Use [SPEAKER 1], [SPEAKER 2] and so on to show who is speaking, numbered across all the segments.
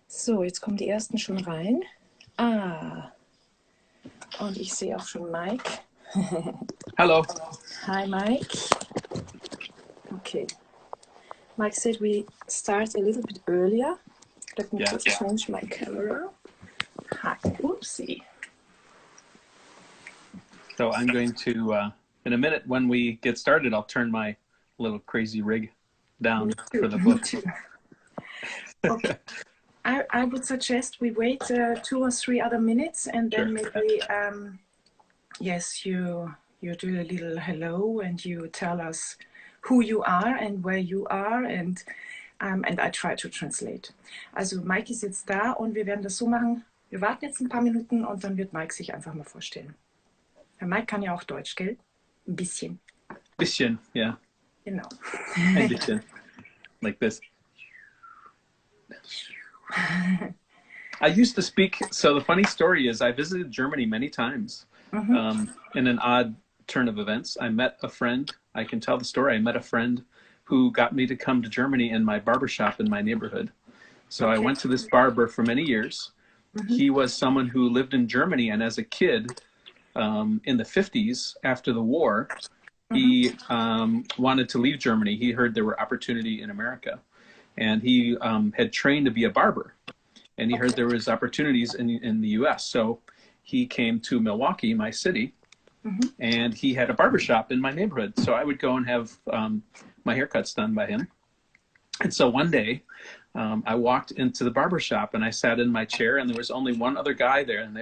[SPEAKER 1] So, jetzt kommen die ersten schon rein. Ah, und ich sehe auch schon Mike.
[SPEAKER 2] Hello.
[SPEAKER 1] Hi, Mike. Okay. Mike said we start a little bit earlier. Let me just change my camera. Hi. Oopsie.
[SPEAKER 2] So I'm going to, in a minute when we get started, I'll turn my little crazy rig down for the book.
[SPEAKER 1] Okay. I would suggest we wait 2 or 3 other minutes and then maybe, yes, you do a little hello and you tell us who you are and where you are and I try to translate. Also Mike ist jetzt da und wir werden das so machen, wir warten jetzt ein paar Minuten und dann wird Mike sich einfach mal vorstellen. Herr Mike kann ja auch Deutsch, gell? Ein bisschen.
[SPEAKER 2] Bisschen, yeah.
[SPEAKER 1] Genau.
[SPEAKER 2] Ein bisschen. Like this. I used to speak, so the funny story is I visited Germany many times in an odd turn of events. I met a friend, I can tell the story, I met a friend who got me to come to Germany in my barbershop in my neighborhood. So I went to this barber for many years. He was someone who lived in Germany, and as a kid in the 50s, after the war, he wanted to leave Germany. He heard there were opportunity in America. And he had trained to be a barber, and he heard there was opportunities in the U.S. So he came to Milwaukee, my city, and he had a barbershop in my neighborhood. So I would go and have my haircuts done by him. And so one day I walked into the barbershop and I sat in my chair, and there was only one other guy there, and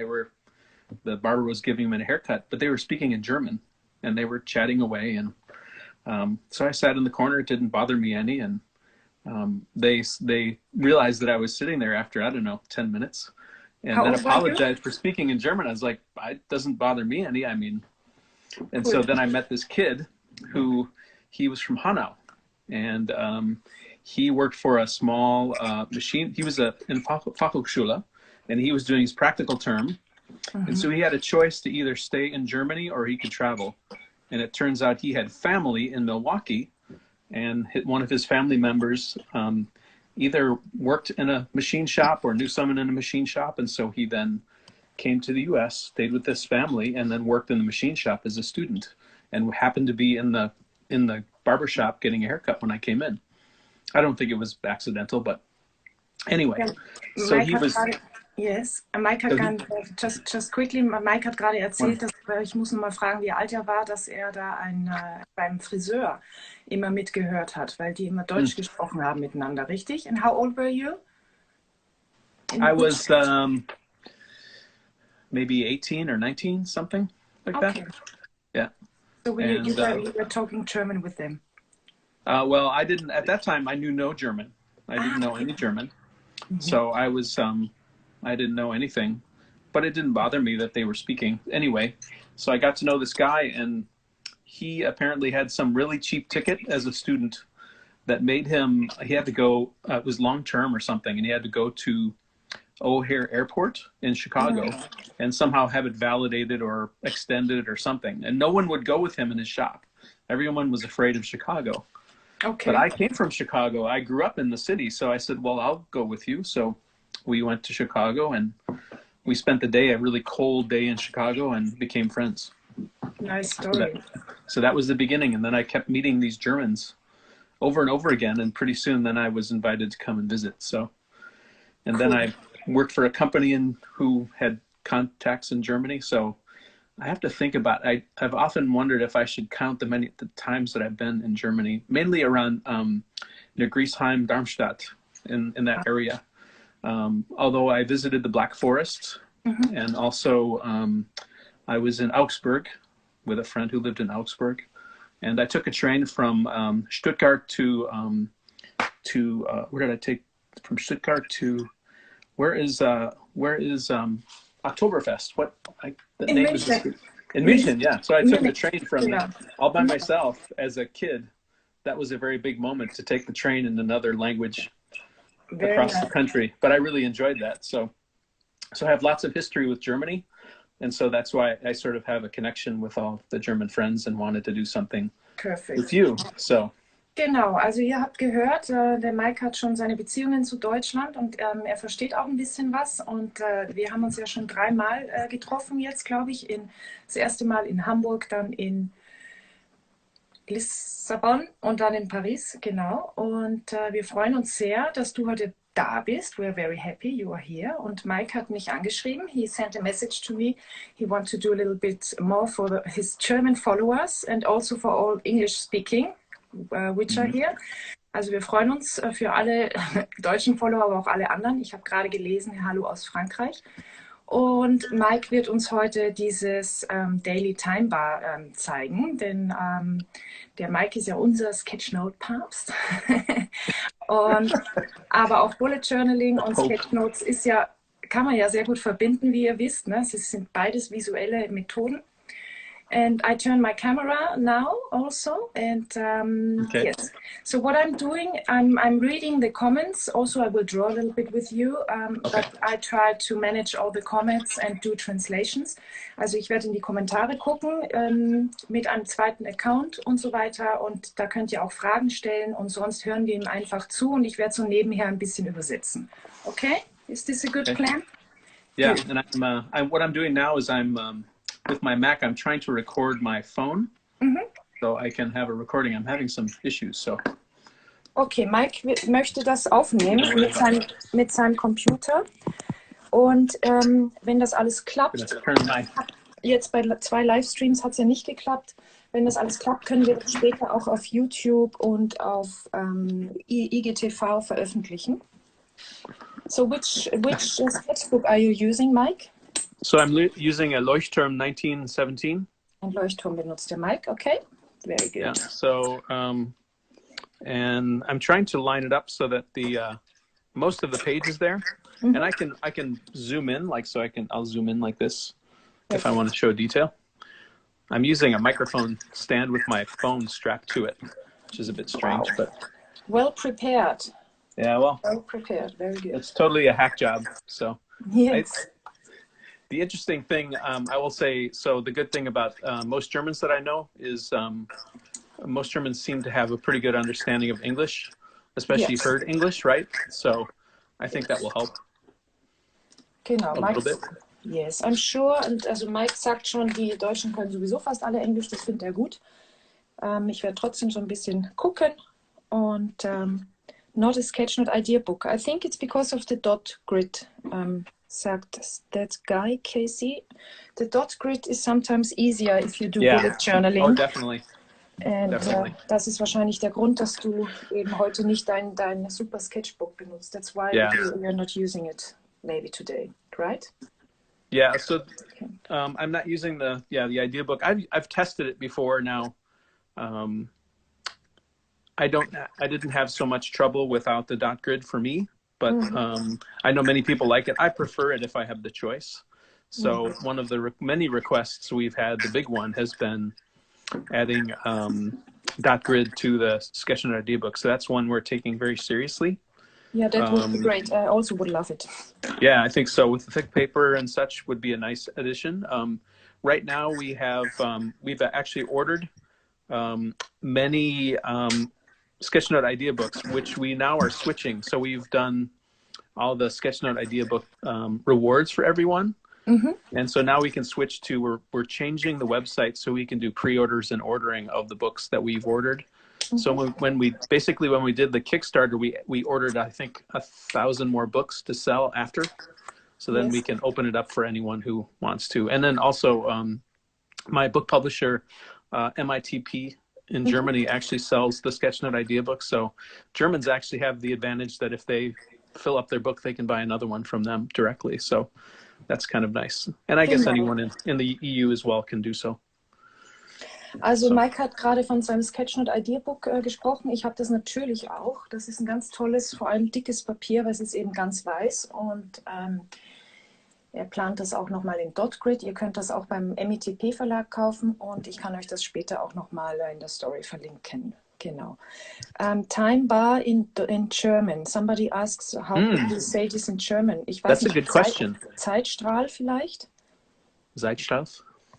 [SPEAKER 2] the barber was giving him a haircut, but they were speaking in German, and they were chatting away. And so I sat in the corner. It didn't bother me any, and they realized that I was sitting there after, I don't know, 10 minutes, and then apologized for speaking in German. I was like, it doesn't bother me any. I mean, and so then I met this kid who, he was from Hanau, and he worked for a small machine. He was in Fachhochschule, and he was doing his practical term. And so he had a choice to either stay in Germany or he could travel. And it turns out he had family in Milwaukee, and one of his family members either worked in a machine shop or knew someone in a machine shop. And so he then came to the U.S., stayed with this family, and then worked in the machine shop as a student, and happened to be in the barber shop getting a haircut when I came in. I don't think it was accidental, but anyway. So he was...
[SPEAKER 1] Yes, Mike hat just quickly, Mike hat gerade erzählt, dass, ich muss noch mal fragen, wie alt er war, dass er da beim Friseur immer mitgehört hat, weil die immer Deutsch gesprochen haben miteinander, richtig? And how old were you?
[SPEAKER 2] I was maybe 18 or 19, something like that. Yeah.
[SPEAKER 1] So you were talking German with them?
[SPEAKER 2] Well, I didn't, at that time, I knew no German. I didn't know any German. So I was... I didn't know anything, but it didn't bother me that they were speaking. Anyway, so I got to know this guy, and he apparently had some really cheap ticket as a student that made him, he had to go, it was long-term or something, and he had to go to O'Hare Airport in Chicago and somehow have it validated or extended or something. And no one would go with him in his shop. Everyone was afraid of Chicago. Okay. But I came from Chicago. I grew up in the city, so I said, well, I'll go with you. So we went to Chicago, and we spent the day, a really cold day in Chicago, and became friends.
[SPEAKER 1] Nice story.
[SPEAKER 2] So that was the beginning, and then I kept meeting these Germans over and over again, and pretty soon then I was invited to come and visit. So, and then I worked for a company who had contacts in Germany. So I have to think about, I've often wondered if I should count the times that I've been in Germany, mainly around near Griesheim, Darmstadt, in that area. Although I visited the Black Forest, and also I was in Augsburg with a friend who lived in Augsburg, and I took a train from Stuttgart to where did I take from Stuttgart to where is Oktoberfest? The name is in München, yeah. So I took the train from all by myself as a kid. That was a very big moment to take the train in another language across the country, but I really enjoyed that. So I have lots of history with Germany, and so that's why I sort of have a connection with all the German friends and wanted to do something with you. So
[SPEAKER 1] Genau, also ihr habt gehört, der Mike hat schon seine Beziehungen zu Deutschland und er versteht auch ein bisschen was. Und wir haben uns ja schon 3-mal getroffen jetzt, glaube ich. Das erste Mal in Hamburg, dann in Lissabon und dann in Paris, genau. Und wir freuen uns sehr, dass du heute da bist. We are very happy you are here. Und Mike hat mich angeschrieben. He sent a message to me. He wants to do a little bit more for his German followers and also for all English speaking, which are here. Also wir freuen uns für alle deutschen Follower, aber auch alle anderen. Ich habe gerade gelesen, Hallo aus Frankreich. Und Mike wird uns heute dieses Daily Time Bar zeigen, denn der Mike ist ja unser Sketchnote-Papst. Aber auch Bullet Journaling und Sketchnotes kann man ja sehr gut verbinden, wie ihr wisst. Ne? Es sind beides visuelle Methoden. And I turn my camera now also. And
[SPEAKER 2] Okay.
[SPEAKER 1] yes, so what I'm doing, I'm reading the comments. Also, I will draw a little bit with you, but I try to manage all the comments and do translations. Also ich werde in die Kommentare gucken mit einem zweiten Account und so weiter. Und da könnt ihr auch Fragen stellen und sonst hören wir ihm einfach zu und ich werde so nebenher ein bisschen übersetzen. Okay? Is this a good plan?
[SPEAKER 2] Yeah, and what I'm doing now is with my Mac, I'm trying to record my phone, so I can have a recording. I'm having some issues, so.
[SPEAKER 1] Okay, Mike möchte das aufnehmen mit seinem Computer. Und wenn das alles klappt, jetzt bei 2 Livestreams hat es ja nicht geklappt. Wenn das alles klappt, können wir das später auch auf YouTube und auf IGTV veröffentlichen. So which sketchbook are you using, Mike?
[SPEAKER 2] So I'm using a Leuchtturm 1917.
[SPEAKER 1] Ein Leuchtturm benutzt der Mike, okay. Very good.
[SPEAKER 2] Yeah, so, and I'm trying to line it up so that the most of the page is there. And I can zoom in, I'll zoom in like this if I want to show detail. I'm using a microphone stand with my phone strapped to it, which is a bit strange, but.
[SPEAKER 1] Well prepared.
[SPEAKER 2] Yeah, well
[SPEAKER 1] prepared, very good.
[SPEAKER 2] It's totally a hack job, so.
[SPEAKER 1] Yes.
[SPEAKER 2] The interesting thing, I will say, so the good thing about most Germans that I know is most Germans seem to have a pretty good understanding of English, especially heard English, right? So I think that will help.
[SPEAKER 1] Genau,
[SPEAKER 2] a little bit.
[SPEAKER 1] Yes, I'm sure. Und also Mike sagt schon, die Deutschen können sowieso fast alle Englisch, das findet er gut. Ich werde trotzdem so ein bisschen gucken und not a sketch, not idea book. I think it's because of the dot grid. Sagt that guy, Casey. The dot grid is sometimes easier if you do bullet journaling.
[SPEAKER 2] Oh, definitely.
[SPEAKER 1] And, das ist wahrscheinlich der Grund, dass du eben heute nicht dein super Sketchbook benutzt. That's why you're not using it maybe today, right?
[SPEAKER 2] Yeah, so I'm not using the idea book. I've tested it before now. I didn't have so much trouble without the dot grid for me. But I know many people like it. I prefer it if I have the choice. So one of the many requests we've had, the big one, has been adding dot grid to the Sketchnote idea book. So that's one we're taking very seriously.
[SPEAKER 1] Yeah, that would be great. I also would love it.
[SPEAKER 2] Yeah, I think so. With the thick paper and such would be a nice addition. Right now we've actually ordered many Sketchnote idea books, which we now are switching. So we've done all the Sketchnote idea book rewards for everyone. And so now we can switch to, we're changing the website so we can do pre-orders and ordering of the books that we've ordered. So when we did the Kickstarter, we ordered, I think, 1,000 more books to sell after. So then we can open it up for anyone who wants to. And then also my book publisher, MITP, in Germany actually sells the Sketchnote idea book. So Germans actually have the advantage that if they fill up their book, they can buy another one from them directly. So that's kind of nice. And I guess anyone in the EU as well can do so.
[SPEAKER 1] Also Mike hat gerade von seinem Sketchnote Idea Book gesprochen. Ich habe das natürlich auch. Das ist ein ganz tolles, vor allem dickes Papier, weil es ist eben ganz weiß. Und er plant das auch nochmal in Dot Grid. Ihr könnt das auch beim MITP Verlag kaufen und ich kann euch das später auch nochmal in der Story verlinken. Genau. Time bar in German. Somebody asks, how do you say this in German? Ich weiß
[SPEAKER 2] That's a good question.
[SPEAKER 1] Zeitstrahl vielleicht?
[SPEAKER 2] Zeitstrahl?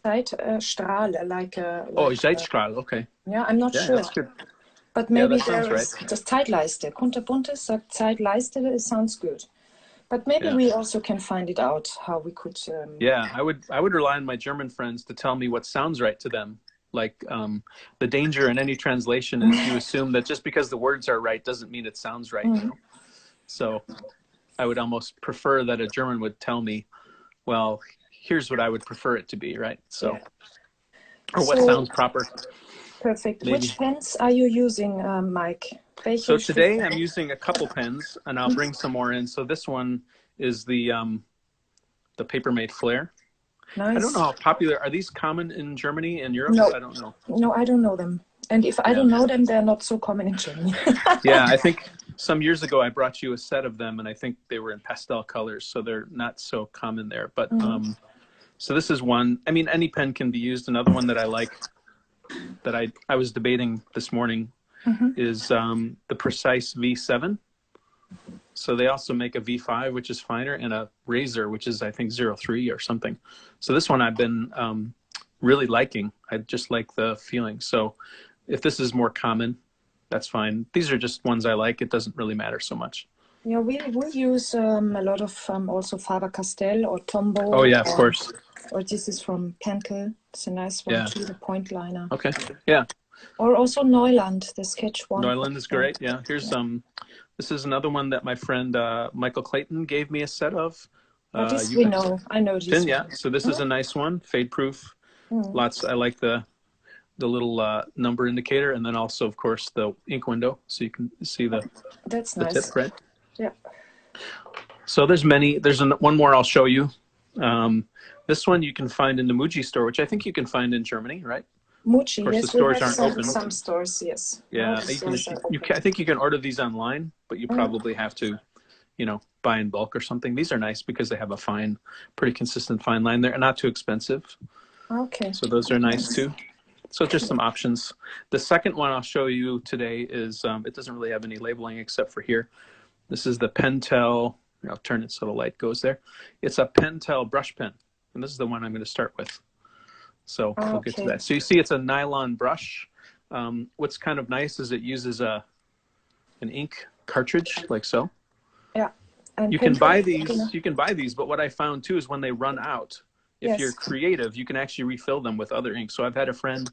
[SPEAKER 1] Zeitstrahl, like
[SPEAKER 2] oh, Zeitstrahl, okay.
[SPEAKER 1] Yeah, I'm not sure.
[SPEAKER 2] That's good.
[SPEAKER 1] But maybe
[SPEAKER 2] that sounds
[SPEAKER 1] there
[SPEAKER 2] right.
[SPEAKER 1] is just Zeitleiste. Kunterbunte sagt Zeitleiste. It sounds good. But maybe we also can find it out how we could.
[SPEAKER 2] Yeah, I would rely on my German friends to tell me what sounds right to them. Like the danger in any translation is you assume that just because the words are right doesn't mean it sounds right. You know? So I would almost prefer that a German would tell me, well, here's what I would prefer it to be, right? So, or what sounds proper.
[SPEAKER 1] Perfect.
[SPEAKER 2] Maybe.
[SPEAKER 1] Which pens are you using, Mike?
[SPEAKER 2] So today I'm using a couple pens, and I'll bring some more in. So this one is the Papermate Flare.
[SPEAKER 1] Nice.
[SPEAKER 2] I don't know how popular are these. Common in Germany and Europe?
[SPEAKER 1] No,
[SPEAKER 2] I don't know.
[SPEAKER 1] No, I don't know them. And if I don't know them, they're not so common in Germany.
[SPEAKER 2] Yeah, I think some years ago I brought you a set of them, and I think they were in pastel colors, so they're not so common there. But so this is one. I mean, any pen can be used. Another one that I like, that I was debating this morning, is the Precise V7. So they also make a V5, which is finer, and a Razor, which is, I think, 03 or something. So this one I've been really liking. I just like the feeling. So if this is more common, that's fine. These are just ones I like. It doesn't really matter so much.
[SPEAKER 1] Yeah, we use a lot of also Faber-Castell or Tombow.
[SPEAKER 2] Oh, yeah, of course.
[SPEAKER 1] Or this is from Pentel. It's a nice one too, the point liner.
[SPEAKER 2] Okay, yeah.
[SPEAKER 1] Or also Neuland, the Sketch one.
[SPEAKER 2] Neuland is great, yeah. Here's this is another one that my friend Michael Clayton gave me a set of.
[SPEAKER 1] This we know. I know this one.
[SPEAKER 2] Yeah, so this is a nice one, fade proof. Lots. I like the little number indicator, and then also, of course, the ink window, so you can see the tip print.
[SPEAKER 1] Yeah.
[SPEAKER 2] So there's many. There's one more I'll show you. This one you can find in the Muji store, which I think you can find in Germany, right?
[SPEAKER 1] Muji,
[SPEAKER 2] of course,
[SPEAKER 1] yes,
[SPEAKER 2] the stores aren't
[SPEAKER 1] some,
[SPEAKER 2] open.
[SPEAKER 1] Some stores, yes.
[SPEAKER 2] Yeah, I think you can order these online, but you probably have to, buy in bulk or something. These are nice because they have a pretty consistent fine line. They're not too expensive.
[SPEAKER 1] Okay.
[SPEAKER 2] So those are nice too. So just some options. The second one I'll show you today is, it doesn't really have any labeling except for here. This is the Pentel, I'll turn it so the light goes there. It's a Pentel brush pen, and this is the one I'm going to start with. So we'll get to that. So you see it's a nylon brush. What's kind of nice is it uses an ink cartridge like so.
[SPEAKER 1] Yeah. And
[SPEAKER 2] you can buy these, but what I found too is when they run out, if you're creative, you can actually refill them with other ink. So I've had a friend,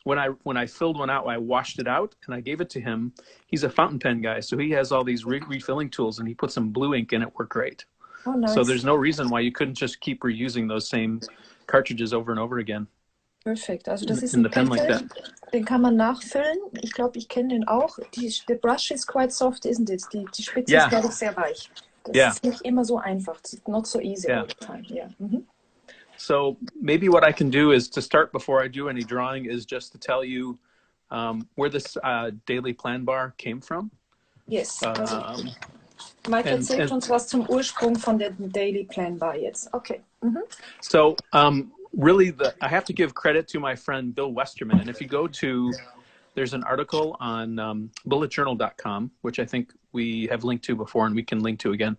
[SPEAKER 2] when I filled one out, I washed it out and I gave it to him. He's a fountain pen guy, so he has all these refilling tools, and he put some blue ink in it. Worked great.
[SPEAKER 1] Oh, nice.
[SPEAKER 2] So there's no reason why you couldn't just keep reusing those same cartridges over and over again.
[SPEAKER 1] Perfekt. Also das ist
[SPEAKER 2] in the pen like that.
[SPEAKER 1] Den kann man nachfüllen. Ich glaube, ich kenne den auch. The brush is quite soft, isn't it? Die Spitze ist, glaube ich, sehr weich. Das ist nicht immer so einfach. It's not so easy all the time. Yeah.
[SPEAKER 2] So maybe what I can do is to start before I do any drawing is just to tell you where this daily plan bar came from.
[SPEAKER 1] Yes. Mike erzählt uns was zum Ursprung von der Daily Plan Bar jetzt. Okay.
[SPEAKER 2] So really, I have to give credit to my friend Bill Westerman. And if you go to, there's an article on bulletjournal.com, which I think we have linked to before and we can link to again.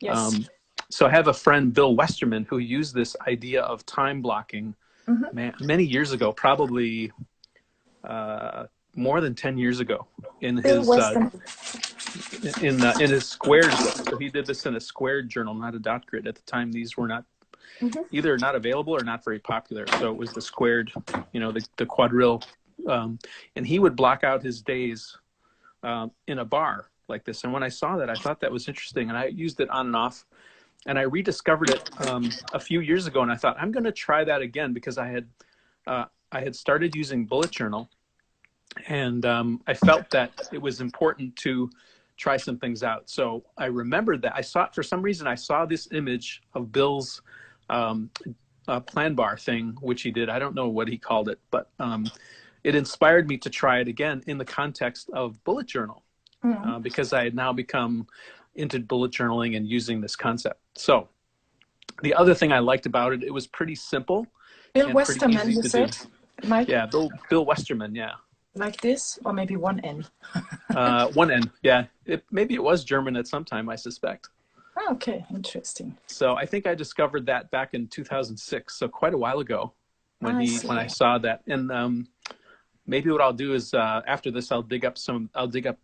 [SPEAKER 1] Yes.
[SPEAKER 2] So I have a friend, Bill Westerman, who used this idea of time blocking many years ago, probably more than 10 years ago in his squared book. So he did this in a squared journal, not a dot grid. At the time, these were not either not available or not very popular. So it was the squared, the quadrille. And he would block out his days in a bar like this. And when I saw that, I thought that was interesting. And I used it on and off. And I rediscovered it a few years ago. And I thought, I'm going to try that again because I had started using Bullet Journal. And I felt that it was important to try some things out. So I remembered that for some reason, I saw this image of Bill's plan bar thing, which he did. I don't know what he called it, but it inspired me to try it again in the context of Bullet Journal because I had now become into bullet journaling and using this concept. So the other thing I liked about it, it was pretty simple.
[SPEAKER 1] Bill Westerman, you said? Mike?
[SPEAKER 2] Yeah, Bill Westerman, yeah.
[SPEAKER 1] Like this, or maybe one N?
[SPEAKER 2] One N, yeah. Maybe it was German at some time, I suspect.
[SPEAKER 1] Okay, interesting.
[SPEAKER 2] So I think I discovered that back in 2006, so quite a while ago when I saw that. And maybe what I'll do is after this, I'll dig up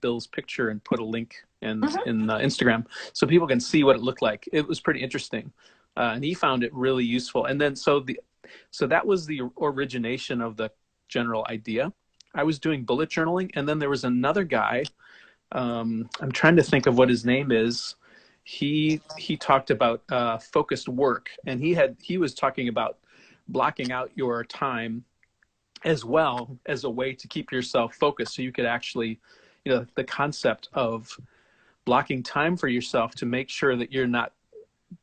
[SPEAKER 2] Bill's picture and put a link in Instagram so people can see what it looked like. It was pretty interesting, and he found it really useful. And then so that was the origination of the general idea. I was doing bullet journaling, and then there was another guy. I'm trying to think of what his name is. He talked about focused work, and he was talking about blocking out your time as well as a way to keep yourself focused, so you could actually, the concept of blocking time for yourself to make sure that you're not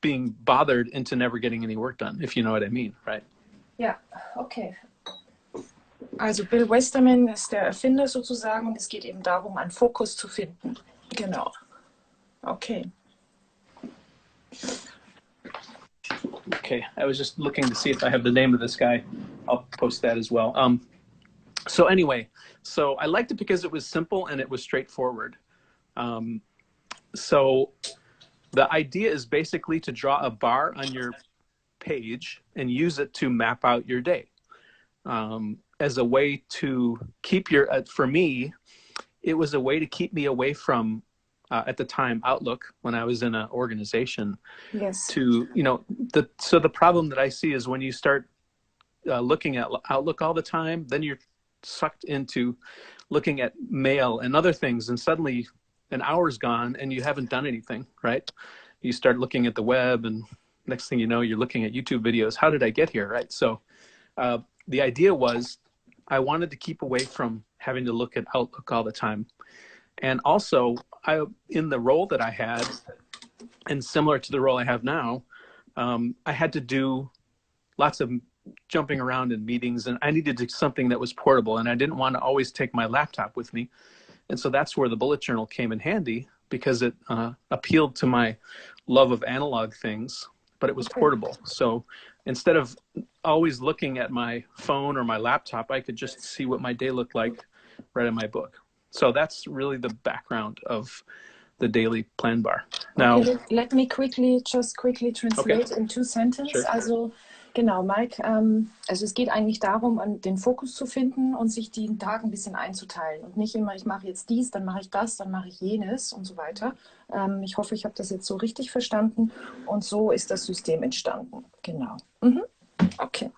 [SPEAKER 2] being bothered into never getting any work done, if you know what I mean, right?
[SPEAKER 1] Ja, okay. Also Bill Westerman ist der Erfinder sozusagen, und es geht eben darum, einen Fokus zu finden. Genau. Okay.
[SPEAKER 2] Okay, I was just looking to see if I have the name of this guy. I'll post that as well. So anyway, so I liked it because it was simple and it was straightforward. So the idea is basically to draw a bar on your page and use it to map out your day. As a way to keep for me, it was a way to keep me away from, at the time, Outlook, when I was in an organization.
[SPEAKER 1] Yes.
[SPEAKER 2] So the problem that I see is when you start looking at Outlook all the time, then you're sucked into looking at mail and other things, and suddenly an hour's gone and you haven't done anything, right? You start looking at the web, and next thing you know, you're looking at YouTube videos. How did I get here, right? So the idea was I wanted to keep away from having to look at Outlook all the time. And also, in the role that I had, and similar to the role I have now, I had to do lots of jumping around in meetings, and I needed to do something that was portable, and I didn't want to always take my laptop with me. And so that's where the bullet journal came in handy, because it appealed to my love of analog things, but it was portable. So instead of always looking at my phone or my laptop, I could just see what my day looked like right in my book. So that's really the background of the daily plan bar. Now,
[SPEAKER 1] okay, let me quickly translate in 2 sentences.
[SPEAKER 2] Sure.
[SPEAKER 1] Also genau, Mike, also es geht eigentlich darum, den Fokus zu finden und sich den Tag ein bisschen einzuteilen und nicht immer, ich mache jetzt dies, dann mache ich das, dann mache ich jenes und so weiter. Ich hoffe, ich habe das jetzt so richtig verstanden, und so ist das System entstanden. Genau. Okay.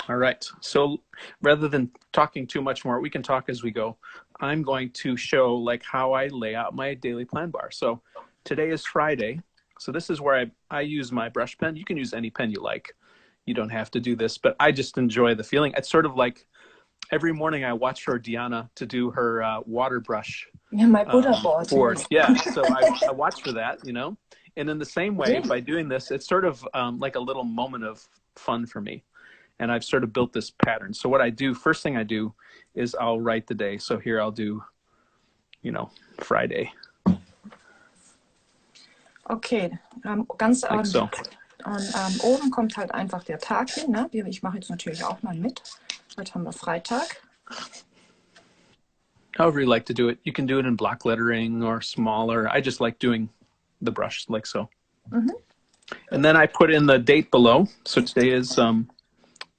[SPEAKER 2] All right. So rather than talking too much more, we can talk as we go. I'm going to show like how I lay out my daily plan bar. So today is Friday. So this is where I use my brush pen. You can use any pen you like. You don't have to do this, but I just enjoy the feeling. It's sort of like every morning I watch for Diana to do her water brush.
[SPEAKER 1] Yeah, my Buddha board.
[SPEAKER 2] Yeah, so I watch for that, And in the same way, by doing this, it's sort of like a little moment of fun for me. And I've sort of built this pattern. So what I do, first thing I do is I'll write the day. So here I'll do, Friday.
[SPEAKER 1] Okay, ganz
[SPEAKER 2] like so.
[SPEAKER 1] Oben kommt halt einfach der Tag hin. Ne? Ich mache jetzt natürlich auch mal mit. Heute haben wir Freitag.
[SPEAKER 2] However you like to do it. You can do it in block lettering or smaller. I just like doing the brush like so. And then I put in the date below. So today is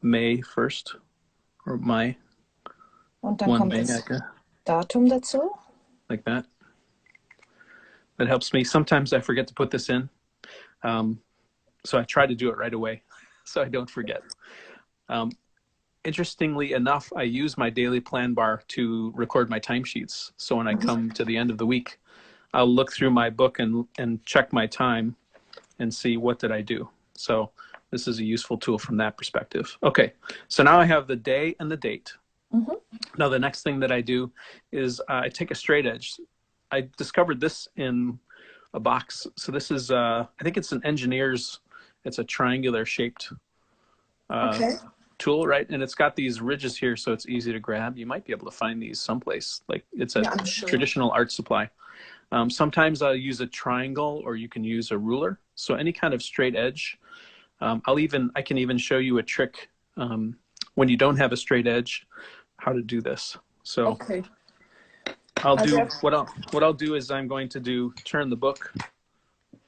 [SPEAKER 2] May 1st, or Mai.
[SPEAKER 1] Und dann kommt das Datum dazu.
[SPEAKER 2] Like that. That helps me. Sometimes I forget to put this in. So I try to do it right away so I don't forget. Interestingly enough, I use my daily plan bar to record my timesheets. So when I come to the end of the week, I'll look through my book and check my time and see what did I do. So this is a useful tool from that perspective. Okay, so now I have the day and the date. Now the next thing that I do is I take a straight edge. I discovered this in a box. So this is, I think it's an engineer's, it's a triangular shaped tool, right? And it's got these ridges here, so it's easy to grab. You might be able to find these someplace. Like it's a traditional art supply. Sometimes I'll use a triangle, or you can use a ruler. So any kind of straight edge. I can even show you a trick when you don't have a straight edge, how to do this. So I'll do what I'll do is I'm going to turn the book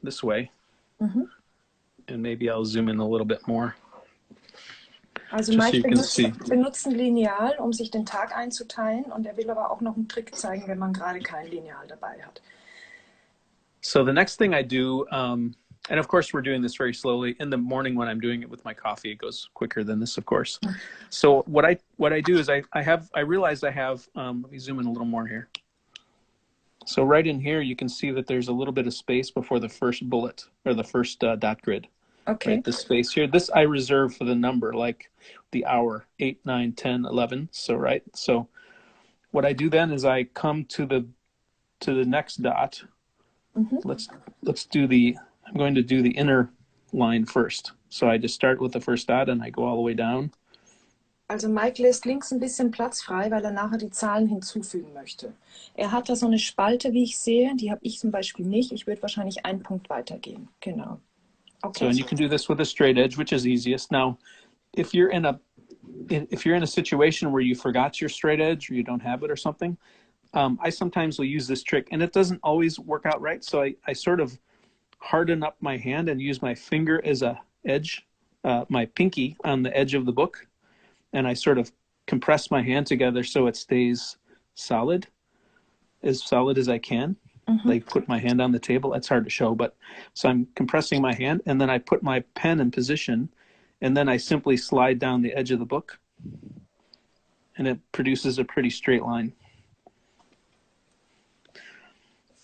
[SPEAKER 2] this way, and maybe I'll zoom in a little bit more.
[SPEAKER 1] Also
[SPEAKER 2] just so
[SPEAKER 1] Mike
[SPEAKER 2] you can see.
[SPEAKER 1] benutzt ein Lineal, um sich den Tag einzuteilen, und er will aber auch noch einen Trick zeigen, wenn man gerade kein Lineal dabei hat.
[SPEAKER 2] So the next thing I do, and of course we're doing this very slowly. In the morning when I'm doing it with my coffee, it goes quicker than this, of course. So what I do is I realize I have, let me zoom in a little more here. So right in here, you can see that there's a little bit of space before the first bullet or the first dot grid.
[SPEAKER 1] Okay.
[SPEAKER 2] Right, this space here, this I reserve for the number, like the hour, 8, 9, 10, 11. So, right. So what I do then is I come to the next dot. Let's do I'm going to do the inner line first. So I just start with the first dot and I go all the way down.
[SPEAKER 1] Also Mike lässt links ein bisschen Platz frei, weil er nachher die Zahlen hinzufügen möchte. Er hat da so eine Spalte, wie ich sehe, die habe ich zum Beispiel nicht. Ich würde wahrscheinlich einen Punkt weitergehen. Genau. Okay.
[SPEAKER 2] So, and you can do this with a straight edge, which is easiest. Now, if you're in a situation where you forgot your straight edge or you don't have it or something, I sometimes will use this trick, and it doesn't always work out right. So I sort of harden up my hand and use my finger as a edge, my pinky on the edge of the book, and I sort of compress my hand together so it stays solid as I can. Like put my hand on the table. It's hard to show, but so I'm compressing my hand, and then I put my pen in position, and then I simply slide down the edge of the book, and it produces a pretty straight line.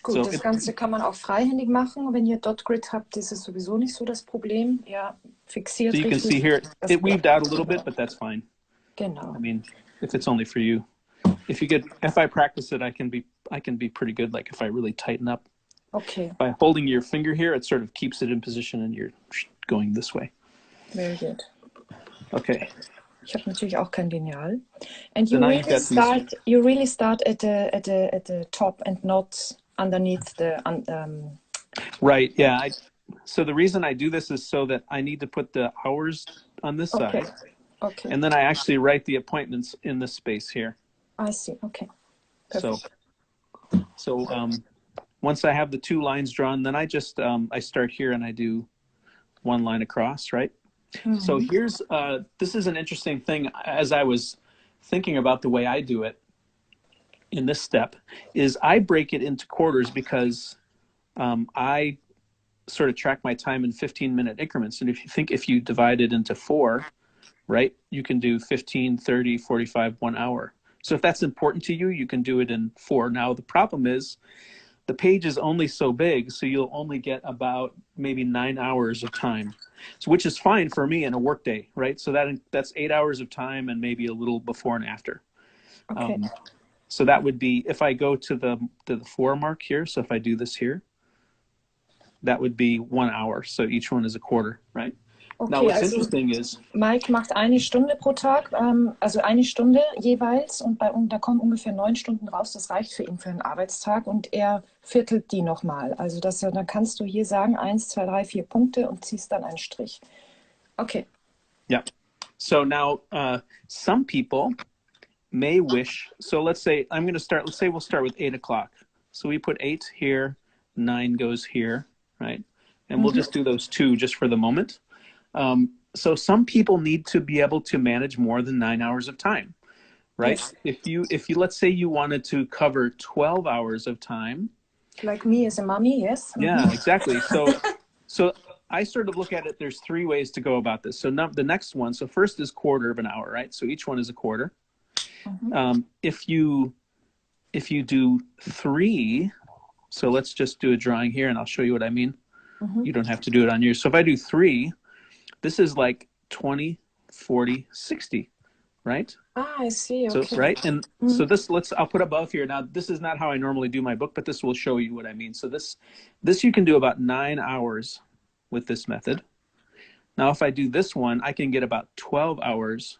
[SPEAKER 1] Gut, das Ganze kann man auch freihändig machen. Wenn ihr Dot Grid habt, ist es sowieso nicht so das Problem. Ja, fixiert
[SPEAKER 2] so you can see here, it weaved out a little bit, but that's fine.
[SPEAKER 1] Genau.
[SPEAKER 2] I mean, if it's only for you. If I practice it, I can be pretty good. Like if I really tighten up.
[SPEAKER 1] Okay.
[SPEAKER 2] By holding your finger here, it sort of keeps it in position, and you're going this way.
[SPEAKER 1] Very good.
[SPEAKER 2] Okay.
[SPEAKER 1] Ich habe natürlich auch kein Lineal. And you really start at the top and not underneath the.
[SPEAKER 2] Right. Yeah. So the reason I do this is so that I need to put the hours on this side.
[SPEAKER 1] Okay.
[SPEAKER 2] And then I actually write the appointments in this space here.
[SPEAKER 1] I see. Okay. Perfect.
[SPEAKER 2] So once I have the two lines drawn, then I just I start here and I do one line across, right? So here's this is an interesting thing. As I was thinking about the way I do it in this step, is I break it into quarters because I sort of track my time in 15-minute increments. And if you divide it into 4, right, you can do 15, 30, 45, 1 hour. So if that's important to you, you can do it in 4. Now, the problem is the page is only so big, so you'll only get about maybe 9 hours of time, so, which is fine for me in a workday, right? So that's 8 hours of time and maybe a little before and after.
[SPEAKER 1] Okay.
[SPEAKER 2] So that would be, if I go to the 4 mark here, so if I do this here, that would be 1 hour. So each one is a quarter, right?
[SPEAKER 1] Okay,
[SPEAKER 2] Now, what's interesting is
[SPEAKER 1] Mike macht 1 Stunde pro Tag, also 1 Stunde jeweils, und da kommen ungefähr 9 Stunden raus. Das reicht für ihn für einen Arbeitstag, und er viertelt die nochmal. Also dann kannst du hier sagen 1, 2, 3, 4 Punkte und ziehst dann einen Strich. Okay.
[SPEAKER 2] Yeah. So now some people may wish. So let's say we'll start with 8 o'clock. So we put 8 here, 9 goes here, right? And we'll just do those 2 just for the moment. So some people need to be able to manage more than 9 hours of time, right? Yes. If you let's say you wanted to cover 12 hours of time.
[SPEAKER 1] Like me as a mommy, yes.
[SPEAKER 2] Yeah, exactly. So I sort of look at it, there's 3 ways to go about this. So the next one, so first is quarter of an hour, right? So each one is a quarter. If you do 3, so let's just do a drawing here and I'll show you what I mean. You don't have to do it on yours. So if I do 3, this is like 20, 40, 60, right?
[SPEAKER 1] I see. Okay.
[SPEAKER 2] So, right. And so I'll put above here. Now, this is not how I normally do my book, but this will show you what I mean. So this you can do about 9 hours with this method. Now, if I do this one, I can get about 12 hours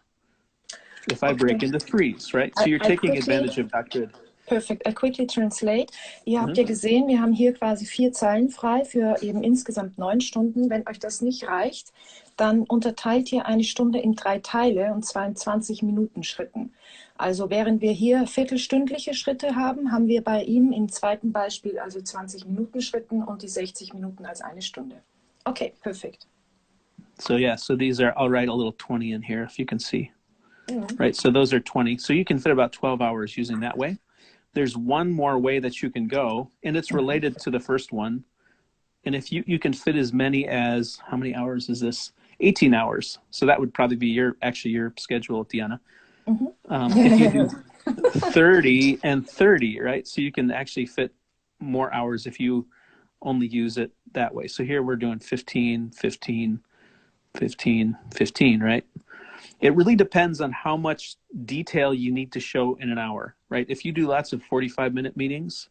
[SPEAKER 2] if I break into 3s, right? So you're taking advantage of that grid.
[SPEAKER 1] Perfect. I quickly translate. Ihr habt ja gesehen, wir haben hier quasi 4 Zeilen frei für eben insgesamt 9 Stunden. Wenn euch das nicht reicht, dann unterteilt ihr eine Stunde in 3 Teile, und zwar in 20-Minuten-Schritten. Also während wir hier viertelstündliche Schritte haben, haben wir bei ihm im zweiten Beispiel also 20-Minuten-Schritten und die 60 Minuten als 1 Stunde. Okay, perfekt.
[SPEAKER 2] So yeah, so these are, I'll write a little 20 in here if you can see. Right, so those are 20. So you can fit about 12 hours using that way. There's one more way that you can go, and it's related to the first one. And if you can fit as many as, how many hours is this? 18 hours. So that would probably be your schedule, Diana. If you do 30 and 30, right? So you can actually fit more hours if you only use it that way. So here we're doing 15, 15, 15, 15, right? It really depends on how much detail you need to show in an hour, right? If you do lots of 45-minute meetings,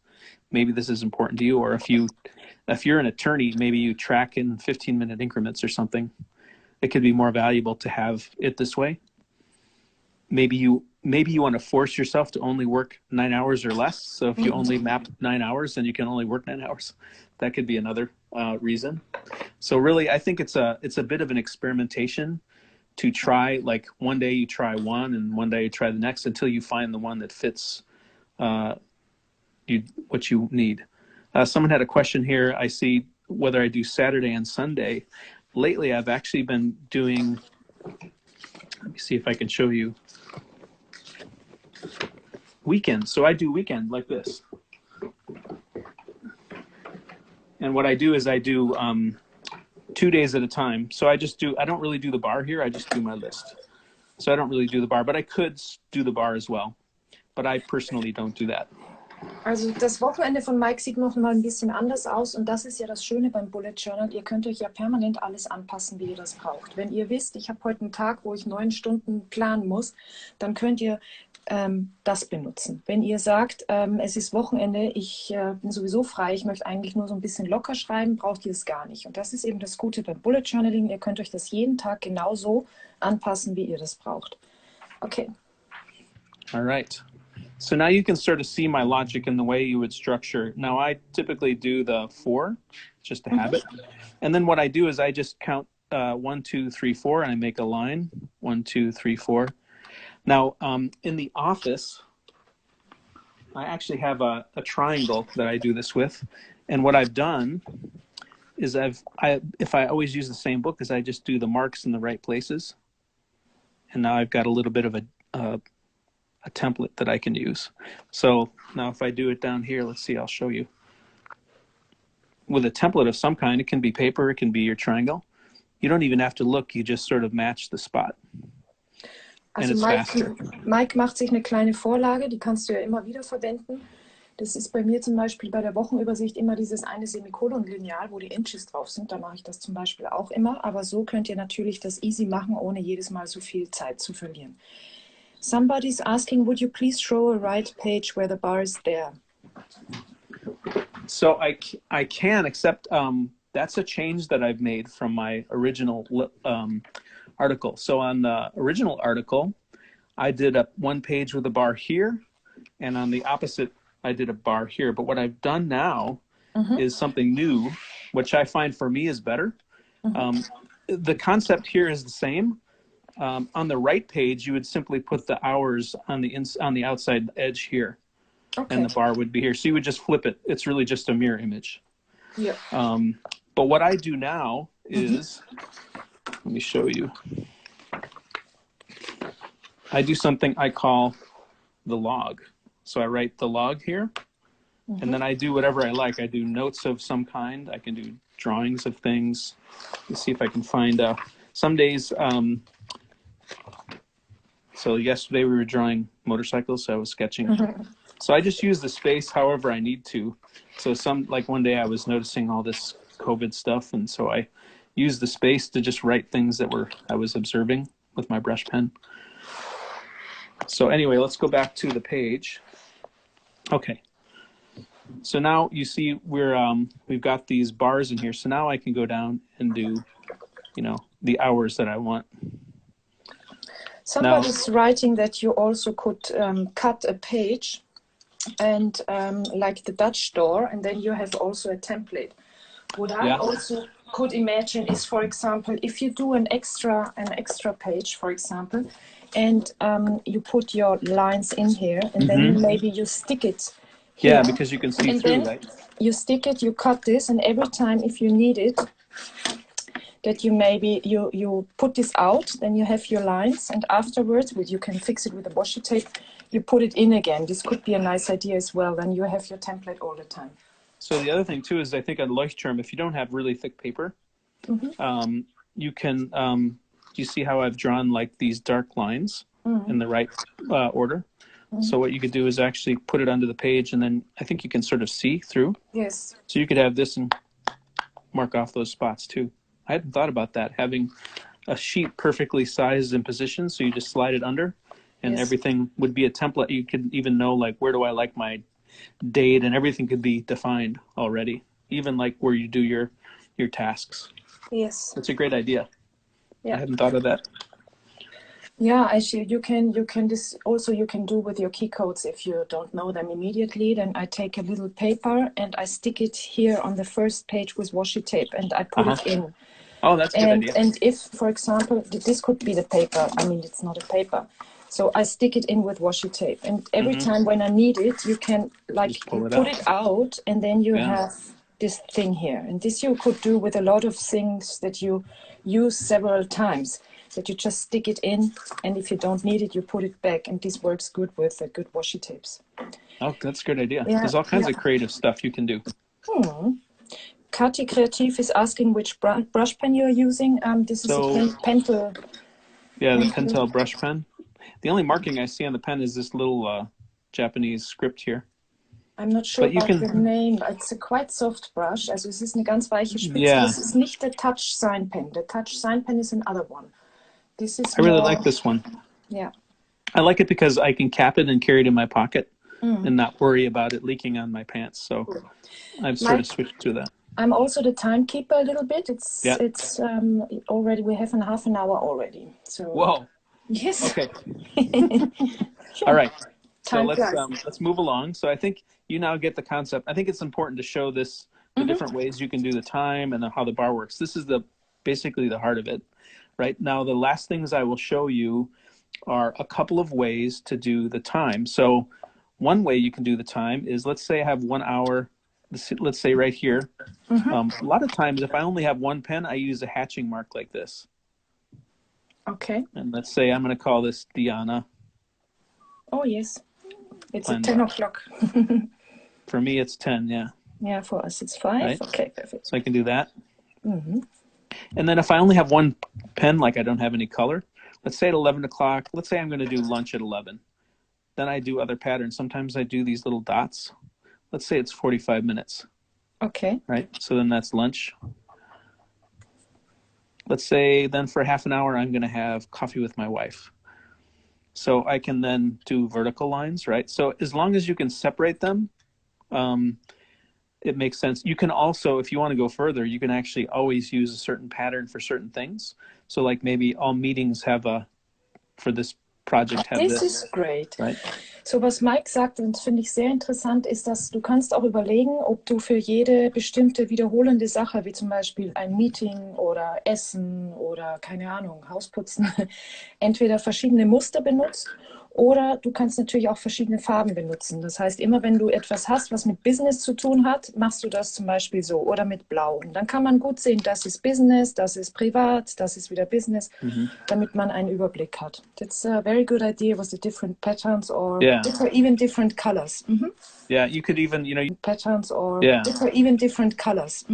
[SPEAKER 2] maybe this is important to you. Or if you're an attorney, maybe you track in 15-minute increments or something. It could be more valuable to have it this way. Maybe you want to force yourself to only work 9 hours or less. So if you only map 9 hours, then you can only work 9 hours. That could be another reason. So really, I think it's a bit of an experimentation to try. Like one day you try one, and one day you try the next until you find the one that fits what you need. Someone had a question here. I see whether I do Saturday and Sunday. Lately, I've actually been doing. Let me see if I can show you. Weekend. So I do weekend like this. And what I do is I do 2 days at a time. So I don't really do the bar here. I just do my list. So I don't really do the bar, but I could do the bar as well. But I personally don't do that.
[SPEAKER 1] Also das Wochenende von Mike sieht noch mal ein bisschen anders aus, und das ist ja das Schöne beim Bullet Journal. Ihr könnt euch ja permanent alles anpassen, wie ihr das braucht. Wenn ihr wisst, ich habe heute einen Tag, wo ich 9 Stunden planen muss, dann könnt ihr das benutzen. Wenn ihr sagt, es ist Wochenende, ich bin sowieso frei, ich möchte eigentlich nur so ein bisschen locker schreiben, braucht ihr es gar nicht. Und das ist eben das Gute beim Bullet Journaling. Ihr könnt euch das jeden Tag genauso anpassen, wie ihr das braucht. Okay.
[SPEAKER 2] All right. So now you can sort of see my logic in the way you would structure. Now I typically do the 4, just a habit. And then what I do is I just count 1, 2, 3, 4, and I make a line. 1, 2, 3, 4. Now in the office, I actually have a triangle that I do this with. And what I've done is if I always use the same book, is I just do the marks in the right places. And now I've got a little bit of a template that I can use. So now if I do it down here, let's see, I'll show you. With a template of some kind, it can be paper, it can be your triangle. You don't even have to look, you just sort of match the spot.
[SPEAKER 1] Also Mike macht sich eine kleine Vorlage, die kannst du ja immer wieder verwenden. Das ist bei mir zum Beispiel bei der Wochenübersicht immer dieses eine Semikolon-Lineal, wo die Inches drauf sind. Da mache ich das zum Beispiel auch immer. Aber so könnt ihr natürlich das easy machen, ohne jedes Mal so viel Zeit zu verlieren. Somebody's asking, would you please show a right page where the bar is there?
[SPEAKER 2] So I can, except that's a change that I've made from my original article. So on the original article, I did one page with a bar here, and on the opposite, I did a bar here. But what I've done now is something new, which I find for me is better. The concept here is the same. On the right page, you would simply put the hours on the outside edge here, and the bar would be here. So you would just flip it. It's really just a mirror image.
[SPEAKER 1] Yeah.
[SPEAKER 2] But what I do now is, let me show you. I do something I call the log. So I write the log here, and then I do whatever I like. I do notes of some kind. I can do drawings of things. Let's see if I can find some days. So yesterday we were drawing motorcycles, so I was sketching. So I just use the space however I need to. So like one day I was noticing all this COVID stuff, and so I used the space to just write things that I was observing with my brush pen. So anyway, let's go back to the page. Okay. So now you see we've got these bars in here. So now I can go down and do, the hours that I want.
[SPEAKER 1] Somebody's writing that you also could cut a page and like the Dutch door, and then you have also a template. What I also could imagine is, for example, if you do an extra page, for example, and you put your lines in here, and then maybe you stick it here.
[SPEAKER 2] Yeah, because you can see
[SPEAKER 1] and
[SPEAKER 2] through,
[SPEAKER 1] then
[SPEAKER 2] right?
[SPEAKER 1] You stick it, you cut this, and every time if you need it, that you maybe you put this out, then you have your lines, and afterwards, you can fix it with a washi tape. You put it in again. This could be a nice idea as well. Then you have your template all the time.
[SPEAKER 2] So the other thing too is I think on Leuchtturm, if you don't have really thick paper, you can. You see how I've drawn like these dark lines in the right order. So what you could do is actually put it onto the page, and then I think you can sort of see through.
[SPEAKER 1] Yes.
[SPEAKER 2] So you could have this and mark off those spots too. I hadn't thought about that, having a sheet perfectly sized and positioned, so you just slide it under, and everything would be a template. You could even know like, where do I like my date, and everything could be defined already, even like where you do your tasks.
[SPEAKER 1] Yes.
[SPEAKER 2] That's a great idea.
[SPEAKER 1] Yeah.
[SPEAKER 2] I hadn't thought of that.
[SPEAKER 1] Yeah, actually, you can this also you can do with your key codes if you don't know them immediately. Then I take a little paper and I stick it here on the first page with washi tape, and I put it in.
[SPEAKER 2] Oh, that's a good idea.
[SPEAKER 1] And if, for example, this could be the paper. I mean, it's not a paper. So I stick it in with washi tape, and every time when I need it, you can like put it out, and then you have this thing here. And this you could do with a lot of things that you use several times. That you just stick it in, and if you don't need it, you put it back, and this works good with good washi tapes.
[SPEAKER 2] Oh, that's a good idea.
[SPEAKER 1] Yeah,
[SPEAKER 2] There's all kinds of creative stuff you can do.
[SPEAKER 1] Kati Creative is asking which brush pen you're using. This is a Pentel.
[SPEAKER 2] Yeah, the Pentel brush pen. The only marking I see on the pen is this little Japanese script here.
[SPEAKER 1] I'm not sure about the name. It's a quite soft brush. Also es ist eine ganz weiche Spitze.
[SPEAKER 2] Yeah.
[SPEAKER 1] This is nicht the Touch Sign Pen. The Touch Sign Pen is another one. This is
[SPEAKER 2] I really like this one.
[SPEAKER 1] Yeah.
[SPEAKER 2] I like it because I can cap it and carry it in my pocket and not worry about it leaking on my pants. So I've sort of switched to that.
[SPEAKER 1] I'm also the timekeeper a little bit. It's already, we have half an hour already. So
[SPEAKER 2] whoa.
[SPEAKER 1] Yes.
[SPEAKER 2] Okay. All right. So let's move along. So I think you now get the concept. I think it's important to show this, the different ways you can do the time and how the bar works. This is basically the heart of it. Right now, the last things I will show you are a couple of ways to do the time. So one way you can do the time is, let's say I have 1 hour, let's say right here. A lot of times, if I only have one pen, I use a hatching mark like this.
[SPEAKER 1] Okay.
[SPEAKER 2] And let's say I'm going to call this Diana.
[SPEAKER 1] Oh, yes. It's at 10 o'clock.
[SPEAKER 2] For me, it's 10, yeah.
[SPEAKER 1] Yeah, for us, it's 5. Right? Okay, perfect.
[SPEAKER 2] So I can do that. And then if I only have one pen, like I don't have any color, let's say at 11 o'clock, let's say I'm going to do lunch at 11. Then I do other patterns. Sometimes I do these little dots. Let's say it's 45 minutes.
[SPEAKER 1] Okay.
[SPEAKER 2] Right? So then that's lunch. Let's say then for half an hour, I'm going to have coffee with my wife. So I can then do vertical lines, right? So as long as you can separate them, it makes sense. You can also, if you want to go further, you can actually always use a certain pattern for certain things. So like maybe all meetings have for this project have this.
[SPEAKER 1] This is great.
[SPEAKER 2] Right?
[SPEAKER 1] So was Mike sagt, und das finde ich sehr interessant, ist, dass du kannst auch überlegen, ob du für jede bestimmte wiederholende Sache, wie zum Beispiel ein Meeting oder Essen oder keine Ahnung, Hausputzen, entweder verschiedene Muster benutzt oder du kannst natürlich auch verschiedene Farben benutzen. Das heißt, immer wenn du etwas hast, was mit Business zu tun hat, machst du das zum Beispiel so oder mit Blau. Und dann kann man gut sehen, das ist Business, das ist privat, das ist wieder Business, damit man einen Überblick hat. That's a very good idea with the different patterns or even different colors.
[SPEAKER 2] Yeah, you could even,
[SPEAKER 1] patterns or even different colors.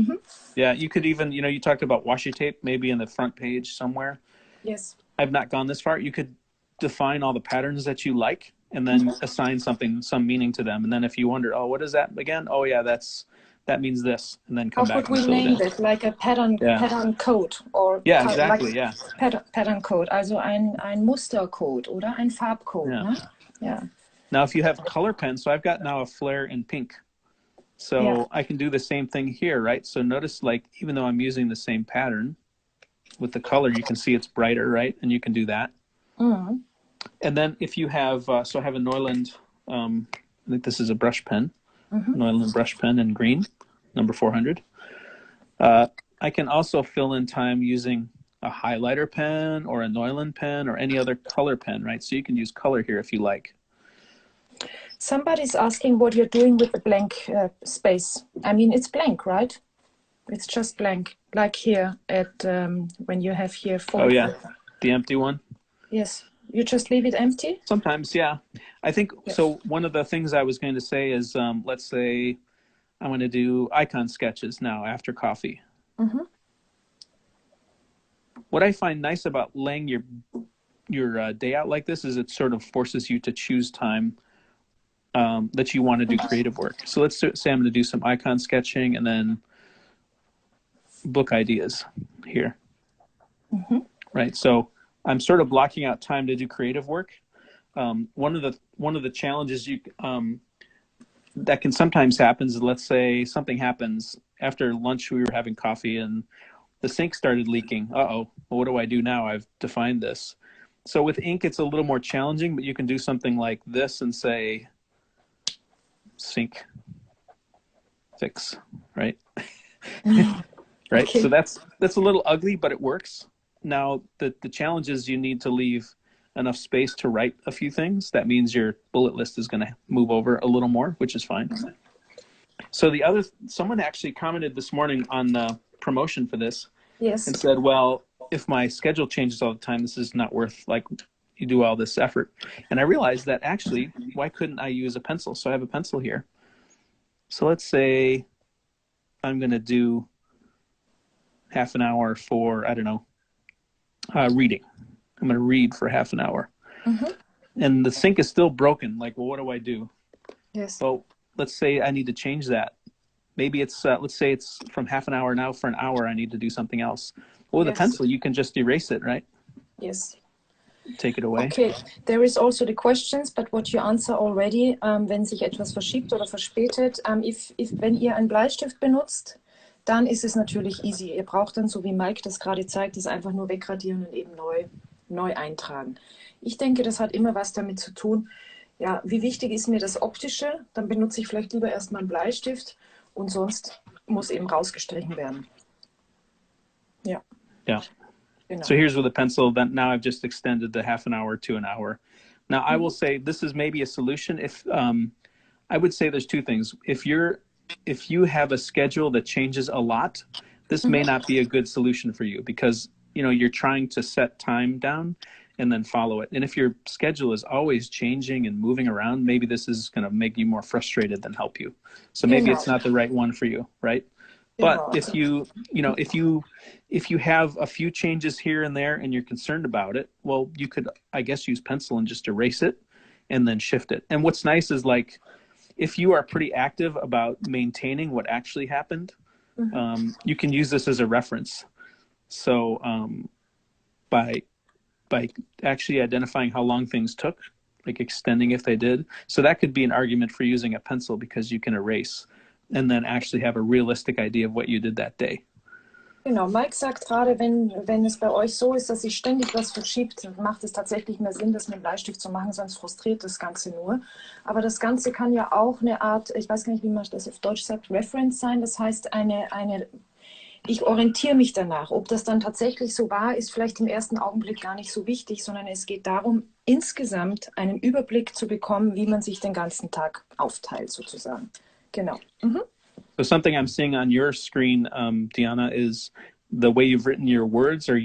[SPEAKER 2] Yeah, you could even, you talked about washi tape, maybe in the front page somewhere.
[SPEAKER 1] Yes.
[SPEAKER 2] I've not gone this far. You could define all the patterns that you like and then assign some meaning to them. And then if you wonder, oh, what is that again? Oh yeah, that means this. And then come back and fill it in.
[SPEAKER 1] It like a pattern code or
[SPEAKER 2] exactly,
[SPEAKER 1] pattern code. Also ein Mustercode oder ein Farbcode.
[SPEAKER 2] Yeah.
[SPEAKER 1] Ne? Yeah.
[SPEAKER 2] Now if you have color pens, so I've got now a flare in pink. So I can do the same thing here, right? So notice, like, even though I'm using the same pattern with the color, you can see it's brighter, right? And you can do that. And then if you have, so I have a Neuland, I think this is a brush pen, Neuland brush pen in green, number 400. I can also fill in time using a highlighter pen or a Neuland pen or any other color pen, right? So you can use color here if you like.
[SPEAKER 1] Somebody's asking what you're doing with the blank space. I mean, it's blank, right? It's just blank, like here at when you have here 4.
[SPEAKER 2] Oh yeah, the empty one.
[SPEAKER 1] Yes, you just leave it empty.
[SPEAKER 2] Sometimes, yeah. I think
[SPEAKER 1] Yes.
[SPEAKER 2] so. One of the things I was going to say is, let's say I'm going to do icon sketches now after coffee.
[SPEAKER 1] Mm-hmm.
[SPEAKER 2] What I find nice about laying your day out like this is it sort of forces you to choose time that you want to do creative work. So let's say I'm going to do some icon sketching and then book ideas here.
[SPEAKER 1] Mm-hmm.
[SPEAKER 2] Right. So I'm sort of blocking out time to do creative work. One of the challenges that can sometimes happen is, let's say something happens after lunch, we were having coffee and the sink started leaking. Uh-oh, well, what do I do now? I've defined this. So with ink, it's a little more challenging, but you can do something like this and say, sink fix, right? Right.
[SPEAKER 1] Okay.
[SPEAKER 2] So that's a little ugly, but it works. Now the challenge is you need to leave enough space to write a few things. That means your bullet list is going to move over a little more, which is fine. Mm-hmm. So someone actually commented this morning on the promotion for this.
[SPEAKER 1] Yes.
[SPEAKER 2] And said, well, if my schedule changes all the time, this is not worth, like, you do all this effort. And I realized that actually, why couldn't I use a pencil? So I have a pencil here. So let's say I'm going to do half an hour for, I don't know, reading. I'm going to read for half an hour. Mm-hmm. And the sink is still broken. Like, well, what do I do?
[SPEAKER 1] Yes.
[SPEAKER 2] Well, let's say I need to change that. Maybe it's, let's say it's from half an hour now for an hour, I need to do something else. Well, with a pencil, you can just erase it, right?
[SPEAKER 1] Yes.
[SPEAKER 2] Take it away.
[SPEAKER 1] Okay, there is also the questions, but what you answer already, wenn sich etwas verschiebt oder verspätet, wenn ihr einen Bleistift benutzt, dann ist es natürlich easy. Ihr braucht dann, so wie Mike das gerade zeigt, das einfach nur wegradieren und eben neu eintragen. Ich denke, das hat immer was damit zu tun, ja, wie wichtig ist mir das Optische, dann benutze ich vielleicht lieber erstmal einen Bleistift und sonst muss eben rausgestrichen werden. Ja.
[SPEAKER 2] Yeah. So here's with a pencil. Then now I've just extended the half an hour to an hour. Now I will say this is maybe a solution. If I would say there's two things. If you have a schedule that changes a lot, this may not be a good solution for you because you're trying to set time down and then follow it. And if your schedule is always changing and moving around, maybe this is going to make you more frustrated than help you. So maybe it's not the right one for you, right? But if you have a few changes here and there and you're concerned about it, well, you could, I guess, use pencil and just erase it and then shift it. And what's nice is, like, if you are pretty active about maintaining what actually happened, you can use this as a reference. So by actually identifying how long things took, like extending if they did. So that could be an argument for using a pencil because you can erase and then actually have a realistic idea of what you did that day.
[SPEAKER 1] Genau, Mike sagt gerade, wenn es bei euch so ist, dass sich ständig was verschiebt, macht es tatsächlich mehr Sinn, das mit dem Bleistift zu machen, sonst frustriert das Ganze nur. Aber das Ganze kann ja auch eine Art, ich weiß gar nicht, wie man das auf Deutsch sagt, Reference sein. Das heißt, ich orientiere mich danach. Ob das dann tatsächlich so war, ist vielleicht im ersten Augenblick gar nicht so wichtig, sondern es geht darum, insgesamt einen Überblick zu bekommen, wie man sich den ganzen Tag aufteilt, sozusagen. Genau.
[SPEAKER 2] So something I'm seeing on your screen, Diana, is the way you've written your words they're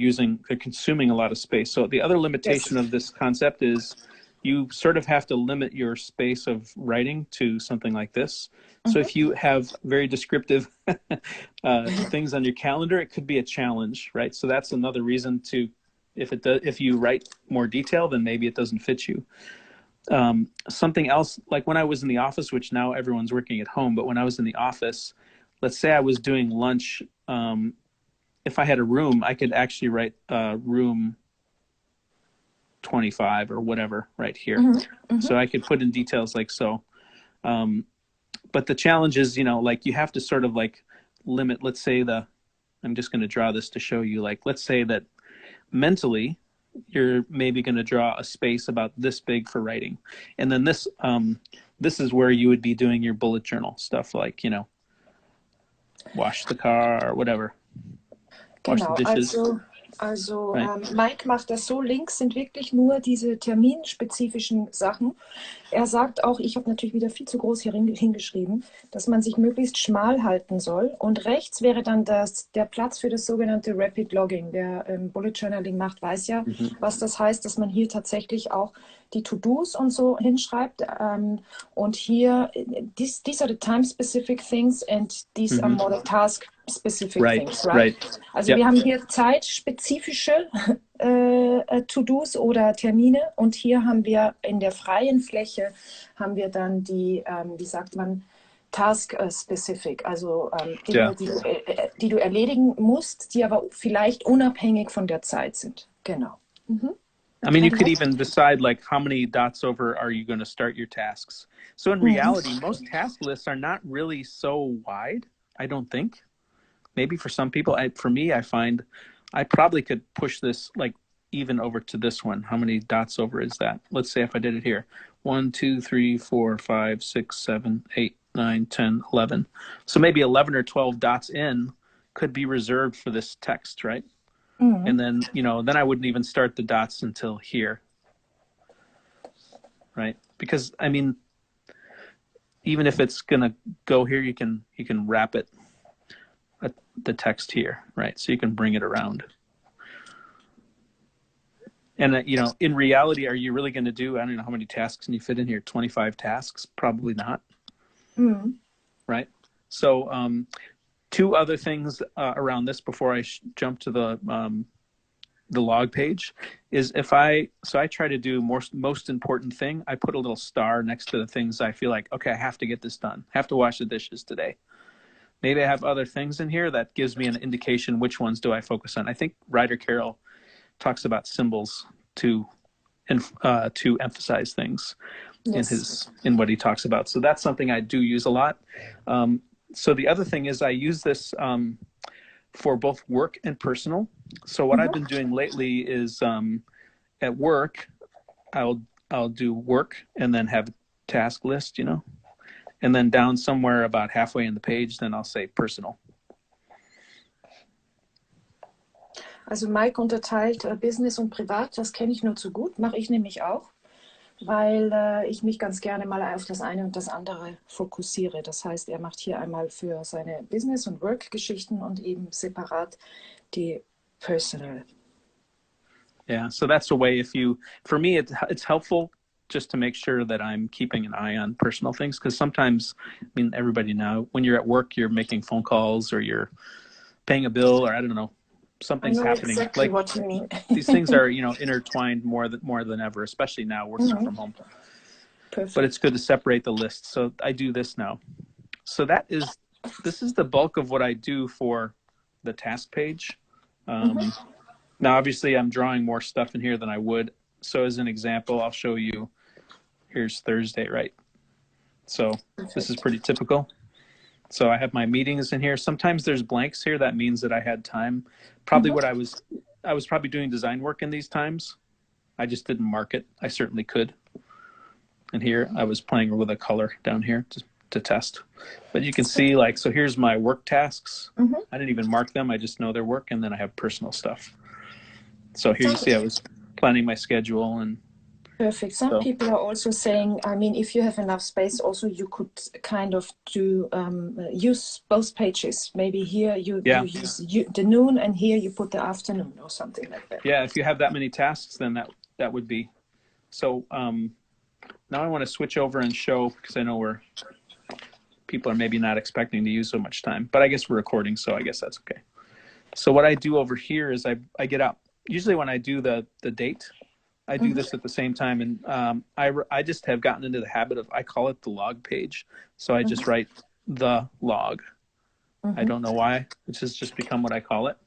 [SPEAKER 2] consuming a lot of space. So the other limitation of this concept is you sort of have to limit your space of writing to something like this. So if you have very descriptive things on your calendar, it could be a challenge, right? So that's another reason to, if you write more detail, then maybe it doesn't fit you. Something else, like when I was in the office, which now everyone's working at home, but when I was in the office, let's say I was doing lunch, if I had a room, I could actually write room 25 or whatever right here. So I could put in details like so. But the challenge is, like you have to sort of like limit, let's say I'm just going to draw this to show you, like, let's say that mentally, you're maybe going to draw a space about this big for writing. And then this is where you would be doing your bullet journal stuff, like, wash the car or whatever. Wash the dishes.
[SPEAKER 1] Also Also
[SPEAKER 2] Right.
[SPEAKER 1] Mike macht das so, Links sind wirklich nur diese terminspezifischen Sachen. Er sagt auch, ich habe natürlich wieder viel zu groß hier hingeschrieben, dass man sich möglichst schmal halten soll. Und rechts wäre dann der Platz für das sogenannte Rapid Logging. Wer Bullet Journaling macht, weiß ja, was das heißt, dass man hier tatsächlich auch die To-Dos und so hinschreibt. Und hier, these are the time-specific things and these are more the task-specific things, right? Also wir haben hier zeitspezifische To-Dos oder Termine und hier haben wir in der freien Fläche haben wir dann die, wie sagt man, Task-specific, also Dinge, die du erledigen musst, die aber vielleicht unabhängig von der Zeit sind. Genau.
[SPEAKER 2] I mean, you could even decide like how many dots over are you going to start your tasks. So in reality, most task lists are not really so wide, I don't think. Maybe for some people, for me, I find I probably could push this like even over to this one. How many dots over is that? Let's say if I did it here, 1, 2, 3, 4, 5, 6, 7, 8, 9, 10, 11. So maybe 11 or 12 dots in could be reserved for this text, right? And then, then I wouldn't even start the dots until here, right? Because I mean, even if it's gonna go here, you can wrap it the text here, right? So you can bring it around. And in reality, are you really going to do? I don't know how many tasks can you fit in here. 25 tasks, probably not. Right. So 2 other things around this before I jump to the log page is I try to do most important thing. I put a little star next to the things I feel like, okay, I have to get this done. I have to wash the dishes today. Maybe I have other things in here that gives me an indication which ones do I focus on. I think Ryder Carroll talks about symbols to emphasize things in what he talks about. So that's something I do use a lot. So the other thing is I use this for both work and personal. So what I've been doing lately is at work, I'll do work and then have a task list, and then down somewhere about halfway in the page, then I'll say personal.
[SPEAKER 1] Also Mike unterteilt Business und Privat, das kenne ich nur zu gut, mache ich nämlich auch, weil ich mich ganz gerne mal auf das eine und das andere fokussiere. Das heißt, er macht hier einmal für seine Business- und Work-Geschichten und eben separat die Personal.
[SPEAKER 2] Yeah, so that's a way for me, it's helpful just to make sure that I'm keeping an eye on personal things, because sometimes, I mean, everybody now, when you're at work, you're making phone calls or you're paying a bill or I don't know, something's happening.
[SPEAKER 1] Exactly
[SPEAKER 2] like
[SPEAKER 1] what you mean.
[SPEAKER 2] These things are, intertwined more than ever, especially now working from home.
[SPEAKER 1] Perfect.
[SPEAKER 2] But it's good to separate the list. So I do this now. So this is the bulk of what I do for the task page. Now, obviously, I'm drawing more stuff in here than I would. So as an example, I'll show you, here's Thursday, right? So this is pretty typical. So I have my meetings in here. Sometimes there's blanks here. That means that I had time. Probably what I was probably doing design work in these times. I just didn't mark it. I certainly could. And here I was playing with a color down here to test. But you can see so here's my work tasks. I didn't even mark them. I just know their work. And then I have personal stuff. So here you see I was planning my schedule and
[SPEAKER 1] perfect. Some people are also saying, I mean, if you have enough space, also you could kind of do use both pages. Maybe here you use the noon, and here you put the afternoon or something like that.
[SPEAKER 2] Yeah, if you have that many tasks, then that would be. So now I want to switch over and show, because I know people are maybe not expecting to use so much time, but I guess we're recording, so I guess that's okay. So what I do over here is I get out. Usually when I do the date, I do this at the same time, and I just have gotten into the habit of, I call it the log page. So I just write the log. I don't know why. It's just become what I call it.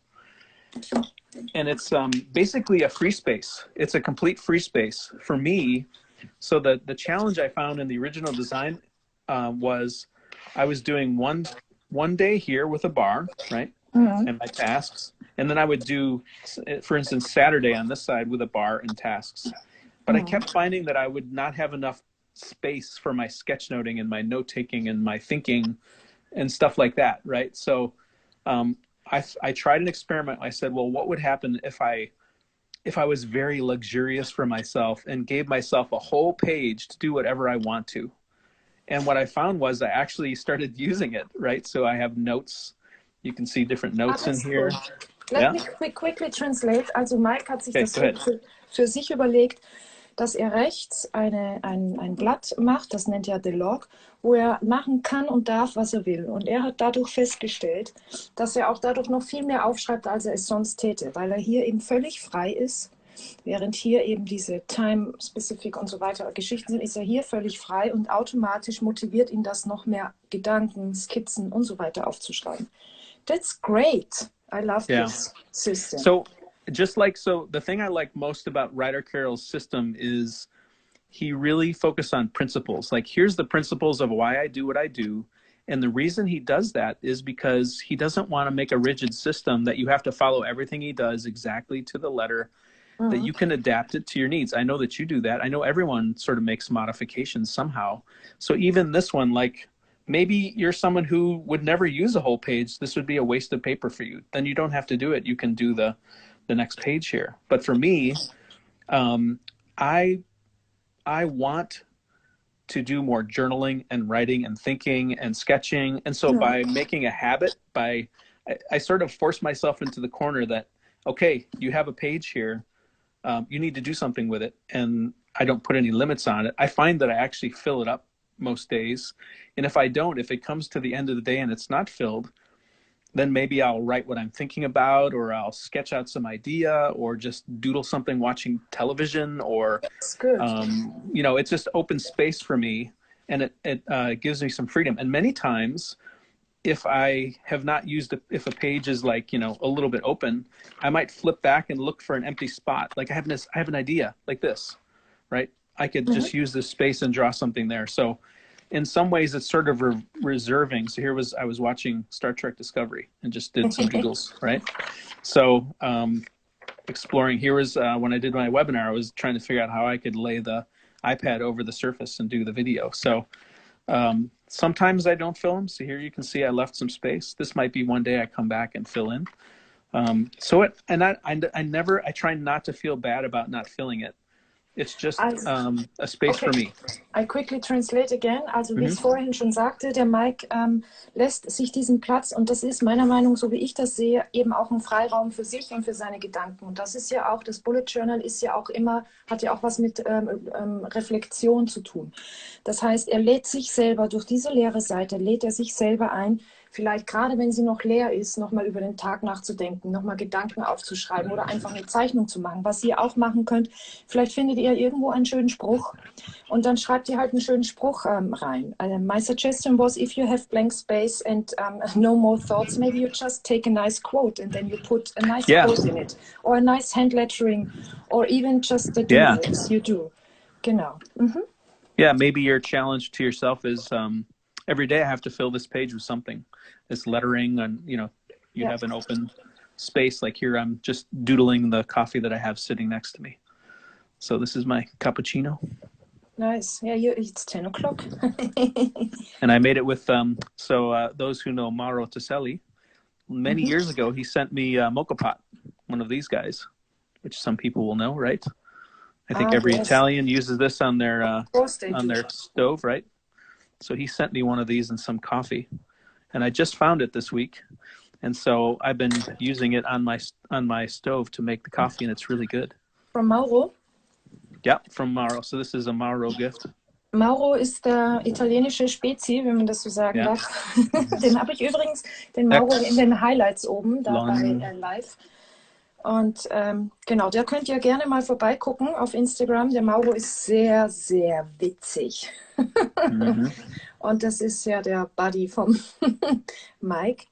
[SPEAKER 2] And it's basically a free space. It's a complete free space for me. So the challenge I found in the original design was I was doing one day here with a bar, right? And my tasks. And then I would do, for instance, Saturday on this side with a bar and tasks. But I kept finding that I would not have enough space for my sketchnoting and my note-taking and my thinking and stuff like that, right? So I tried an experiment. I said, well, what would happen if I was very luxurious for myself and gave myself a whole page to do whatever I want to? And what I found was I actually started using it, right? So I have notes. You can see different notes in here.
[SPEAKER 1] Cool. Let me quickly translate. Also Mike hat sich das für sich überlegt, dass er rechts ein Blatt macht, das nennt er The Log, wo er machen kann und darf, was er will. Und er hat dadurch festgestellt, dass er auch dadurch noch viel mehr aufschreibt, als er es sonst täte, weil er hier eben völlig frei ist. Während hier eben diese Time-Specific und so weiter Geschichten sind, ist er hier völlig frei und automatisch motiviert ihn das, noch mehr Gedanken, Skizzen und so weiter aufzuschreiben. That's great. I love this system.
[SPEAKER 2] So the thing I like most about Ryder Carroll's system is he really focused on principles. Like, here's the principles of why I do what I do. And the reason he does that is because he doesn't want to make a rigid system that you have to follow everything he does exactly to the letter, that you can adapt it to your needs. I know that you do that. I know everyone sort of makes modifications somehow. So even this one, like, maybe you're someone who would never use a whole page. This would be a waste of paper for you. Then you don't have to do it. You can do the next page here. But for me, I want to do more journaling and writing and thinking and sketching. And so by making a habit, I sort of force myself into the corner that, okay, you have a page here. You need to do something with it. And I don't put any limits on it. I find that I actually fill it up most days. And if I don't, if it comes to the end of the day and it's not filled, then maybe I'll write what I'm thinking about, or I'll sketch out some idea, or just doodle something watching television, or, it's just open space for me. And it gives me some freedom. And many times, if I have not used if a page is like, a little bit open, I might flip back and look for an empty spot. Like I have an idea like this, right? I could just use this space and draw something there. So in some ways it's sort of reserving. So I was watching Star Trek Discovery and just did some doodles, right? So exploring, here was when I did my webinar, I was trying to figure out how I could lay the iPad over the surface and do the video. So sometimes I don't fill them. So here you can see I left some space. This might be one day I come back and fill in. I try not to feel bad about not filling it. It's just a space for me.
[SPEAKER 1] I quickly translate again. Also wie ich vorhin schon sagte, der Mike lässt sich diesen Platz, und das ist meiner Meinung nach, so wie ich das sehe, eben auch ein Freiraum für sich und für seine Gedanken. Und das ist ja auch, das Bullet Journal ist ja auch immer, hat ja auch was mit Reflexion zu tun. Das heißt, er lädt sich selber, durch diese leere Seite, lädt er sich selber ein, vielleicht gerade wenn sie noch leer ist, nochmal über den Tag nachzudenken, nochmal Gedanken aufzuschreiben oder einfach eine Zeichnung zu machen. Was ihr auch machen könnt, vielleicht findet ihr irgendwo einen schönen Spruch und dann schreibt ihr halt einen schönen Spruch rein. My suggestion was, if you have blank space and no more thoughts, maybe you just take a nice quote and then you put a nice quote in it. Or a nice hand lettering, or even just the doodles you do. Genau.
[SPEAKER 2] Yeah, maybe your challenge to yourself is every day I have to fill this page with something. This lettering, and you have an open space. Like here, I'm just doodling the coffee that I have sitting next to me. So this is my cappuccino.
[SPEAKER 1] Nice. Yeah, it's 10 o'clock.
[SPEAKER 2] And I made it with those who know Mauro Toselli, many years ago, he sent me a mocha pot, one of these guys, which some people will know, right? I think every Italian uses this on their stove, right? So he sent me one of these and some coffee. And I just found it this week, and so I've been using it on my stove to make the coffee, and it's really good.
[SPEAKER 1] From Mauro?
[SPEAKER 2] Yeah, from Mauro. So this is a Mauro gift.
[SPEAKER 1] Mauro ist der italienische Spezi, wenn man das so sagen darf. Den habe ich übrigens, den Mauro in den Highlights oben, da bei Live. Und genau, da könnt ihr gerne mal vorbeigucken auf Instagram. Der Mauro ist sehr, sehr witzig. Und das ist ja der Buddy vom Mike.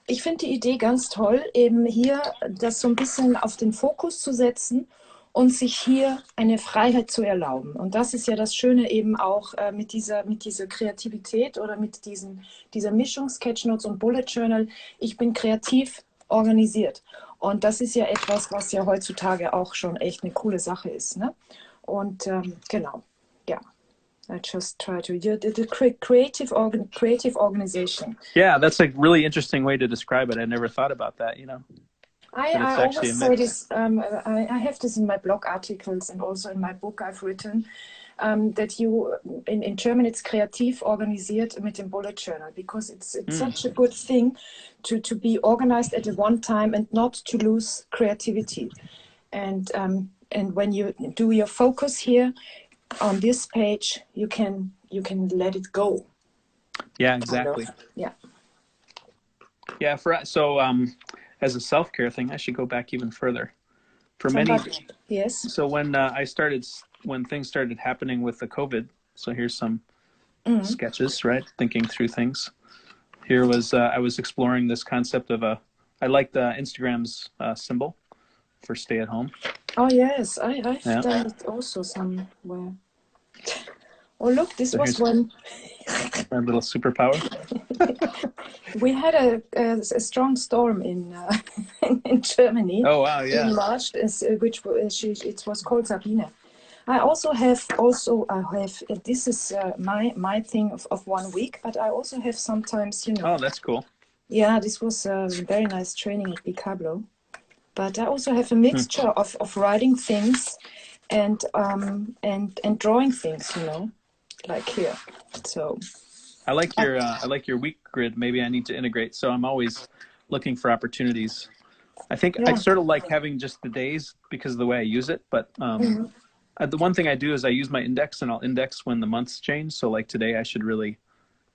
[SPEAKER 1] Ich finde die Idee ganz toll, eben hier das so ein bisschen auf den Fokus zu setzen und sich hier eine Freiheit zu erlauben. Und das ist ja das Schöne eben auch mit dieser Kreativität oder mit dieser Mischung Sketchnotes und Bullet Journal. Ich bin kreativ organisiert. Und das ist ja etwas, was ja heutzutage auch schon echt eine coole Sache ist. Ne? Und genau, ja. I just try to the creative organization.
[SPEAKER 2] Yeah, that's a really interesting way to describe it. I never thought about that. You know,
[SPEAKER 1] I always say this. I have this in my blog articles and also in my book I've written. That you in German it's kreativ organisiert mit dem bullet journal, because it's such a good thing to be organized at one time and not to lose creativity. And when you do your focus here on this page, you can let it go.
[SPEAKER 2] Yeah, exactly.
[SPEAKER 1] Yeah.
[SPEAKER 2] Yeah, as a self-care thing, I should go back even further.
[SPEAKER 1] Yes.
[SPEAKER 2] So when things started happening with the COVID, so here's some sketches, right? Thinking through things. Here was I was exploring this concept of I liked Instagram's symbol for stay at home.
[SPEAKER 1] Oh yes, I've done it also somewhere. Oh look, this was one.
[SPEAKER 2] Our little superpower.
[SPEAKER 1] We had a strong storm in Germany.
[SPEAKER 2] Oh wow, yeah.
[SPEAKER 1] In March, it was called Sabine. I have this is my thing of 1 week, but I also have sometimes, you know.
[SPEAKER 2] Oh, that's cool.
[SPEAKER 1] Yeah, this was a very nice training at Bicablo. But I also have a mixture of writing things and drawing things, you know, like here. So
[SPEAKER 2] I like your week grid. Maybe I need to integrate. So I'm always looking for opportunities. I think I sort of like having just the days because of the way I use it. But the one thing I do is I use my index, and I'll index when the months change. So like today, I should really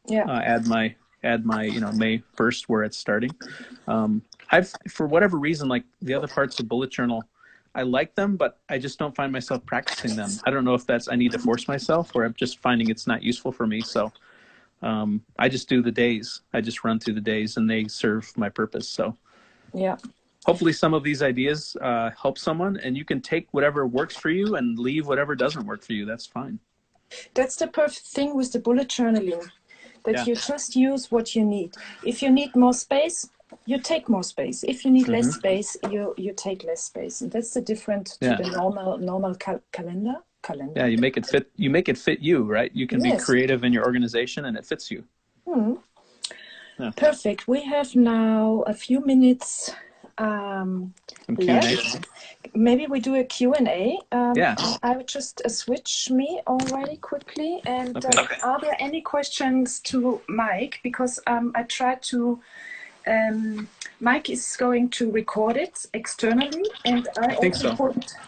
[SPEAKER 2] add my May 1st where it's starting. I've, for whatever reason, like the other parts of bullet journal, I like them, but I just don't find myself practicing them. I don't know if I need to force myself, or I'm just finding it's not useful for me. So I just do the days. I just run through the days, and they serve my purpose. So hopefully some of these ideas help someone, and you can take whatever works for you and leave whatever doesn't work for you. That's fine.
[SPEAKER 1] That's the perfect thing with the bullet journaling, that you just use what you need. If you need more space, you take more space. If you need less space, you take less space, and that's the difference to the normal calendar.
[SPEAKER 2] Yeah, you make it fit. You make it fit you, right? You can be creative in your organization, and it fits you.
[SPEAKER 1] Yeah. Perfect. We have now a few minutes left. Maybe we do a Q&A. I would just switch me already quickly. And are there any questions to Mike? Because I tried to. Mike is going to record it externally, and I also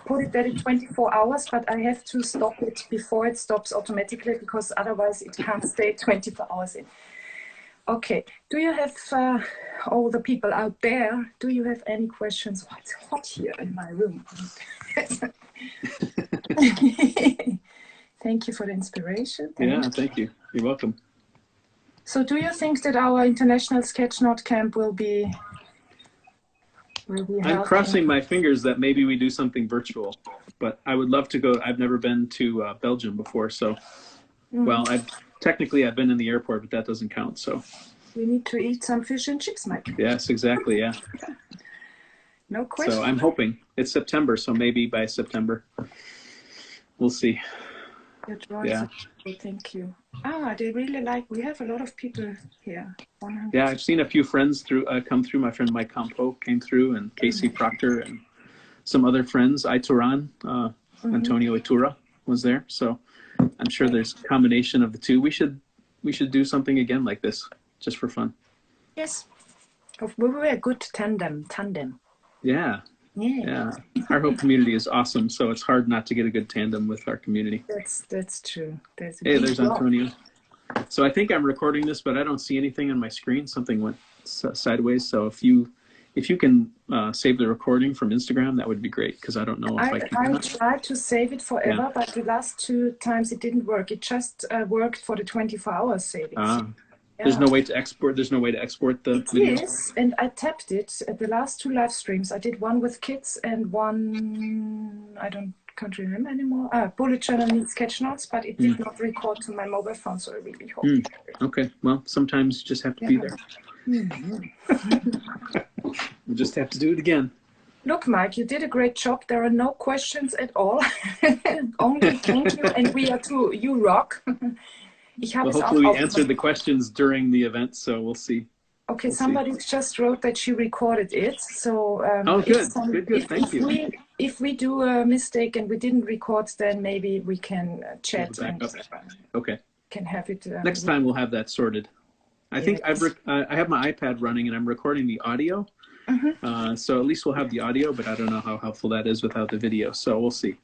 [SPEAKER 1] put it there in 24 hours, but I have to stop it before it stops automatically, because otherwise it can't stay 24 hours in. Okay, do you have, all the people out there, do you have any questions? Oh, it's hot here in my room. Thank you for the inspiration.
[SPEAKER 2] Thank you. You're welcome.
[SPEAKER 1] So do you think that our International Sketch Note Camp will be
[SPEAKER 2] I'm crossing my fingers that maybe we do something virtual, but I would love to go. I've never been to Belgium before, so, well, I've been in the airport, but that doesn't count, so.
[SPEAKER 1] We need to eat some fish and chips, Mike.
[SPEAKER 2] Yes, exactly, yeah.
[SPEAKER 1] No question.
[SPEAKER 2] So I'm hoping. It's September, so maybe by September. We'll see.
[SPEAKER 1] Yeah. Thank you. They really we have a lot of people here. 100.
[SPEAKER 2] Yeah, I've seen a few friends come through. My friend Mike Campo came through, and Casey Proctor, and some other friends. Ituran, Antonio Itura was there. So I'm sure there's a combination of the two. We should do something again like this, just for fun.
[SPEAKER 1] Yes. We were a good tandem.
[SPEAKER 2] Yeah. Our whole community is awesome, so it's hard not to get a good tandem with our community.
[SPEAKER 1] That's true.
[SPEAKER 2] There's Antonio. So I think I'm recording this, but I don't see anything on my screen. Something went sideways. So if you can save the recording from Instagram, that would be great, because I don't know if I can.
[SPEAKER 1] I tried to save it forever, but the last 2 times it didn't work. It just worked for the 24 hours savings.
[SPEAKER 2] There's no way to export. There's no way to export the video.
[SPEAKER 1] Yes, and I tapped it at the last 2 live streams. I did one with kids and one can't remember anymore. Bullet journal and sketch notes, but it did not record to my mobile phone, so I really hope.
[SPEAKER 2] Okay, well, sometimes you just have to be there. We just have to do it again.
[SPEAKER 1] Look, Mike, you did a great job. There are no questions at all. Only thank you, and we are too. You rock.
[SPEAKER 2] Well, hopefully we answered the questions during the event, so we'll see.
[SPEAKER 1] Okay, somebody just wrote that she recorded it. So
[SPEAKER 2] oh, good, good. Thank you.
[SPEAKER 1] If we do a mistake and we didn't record, then maybe we can chat and
[SPEAKER 2] okay.
[SPEAKER 1] Can have it.
[SPEAKER 2] Next time we'll have that sorted. I think I have my iPad running and I'm recording the audio. So at least we'll have the audio, but I don't know how helpful that is without the video. So we'll see.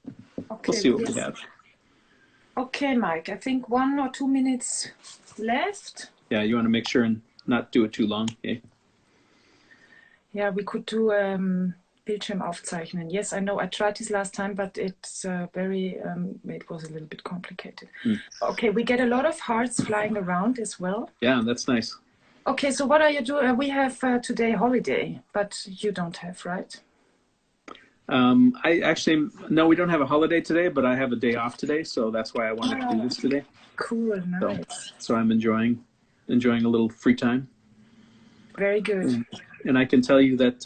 [SPEAKER 2] Okay, we'll see what we have.
[SPEAKER 1] Okay, Mike. I think 1 or 2 minutes left.
[SPEAKER 2] Yeah, you want to make sure and not do it too long. Okay?
[SPEAKER 1] Yeah, we could do Bildschirm aufzeichnen. Yes, I know. I tried this last time, but it's it was a little bit complicated. Okay, we get a lot of hearts flying around as well.
[SPEAKER 2] Yeah, that's nice.
[SPEAKER 1] Okay, so what are you doing? We have today holiday, but you don't have, right?
[SPEAKER 2] No, we don't have a holiday today, but I have a day off today, so that's why I wanted to do this today.
[SPEAKER 1] Cool, nice.
[SPEAKER 2] So I'm enjoying a little free time.
[SPEAKER 1] Very good.
[SPEAKER 2] And I can tell you that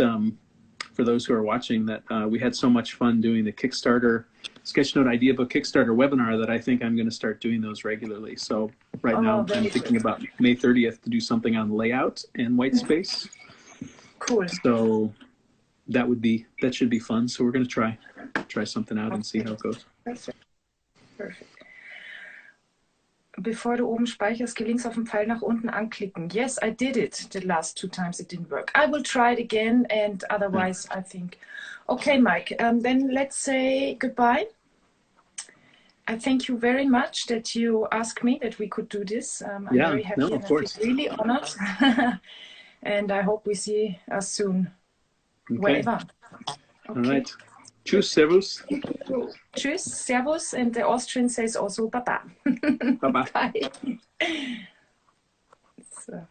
[SPEAKER 2] for those who are watching, that we had so much fun doing the Kickstarter Sketchnote Idea Book Kickstarter webinar that I think I'm going to start doing those regularly. So right now I'm thinking about May 30th to do something on layout and white space.
[SPEAKER 1] Cool.
[SPEAKER 2] So that should be fun. So we're going to try something out and see how it goes.
[SPEAKER 1] Perfect. Bevor du oben speicherst, geh links auf den Pfeil nach unten anklicken. Yes, I did it the last 2 times. It didn't work. I will try it again, and otherwise, I think. Okay, Mike, then let's say goodbye. I thank you very much that you asked me that we could do this. I'm very happy and I feel really honored. And I hope we see us soon, wherever. Okay.
[SPEAKER 2] All right. Tschüss, servus.
[SPEAKER 1] Tschüss, servus, and the Austrian says also baba.
[SPEAKER 2] Baba.
[SPEAKER 1] Bye. So.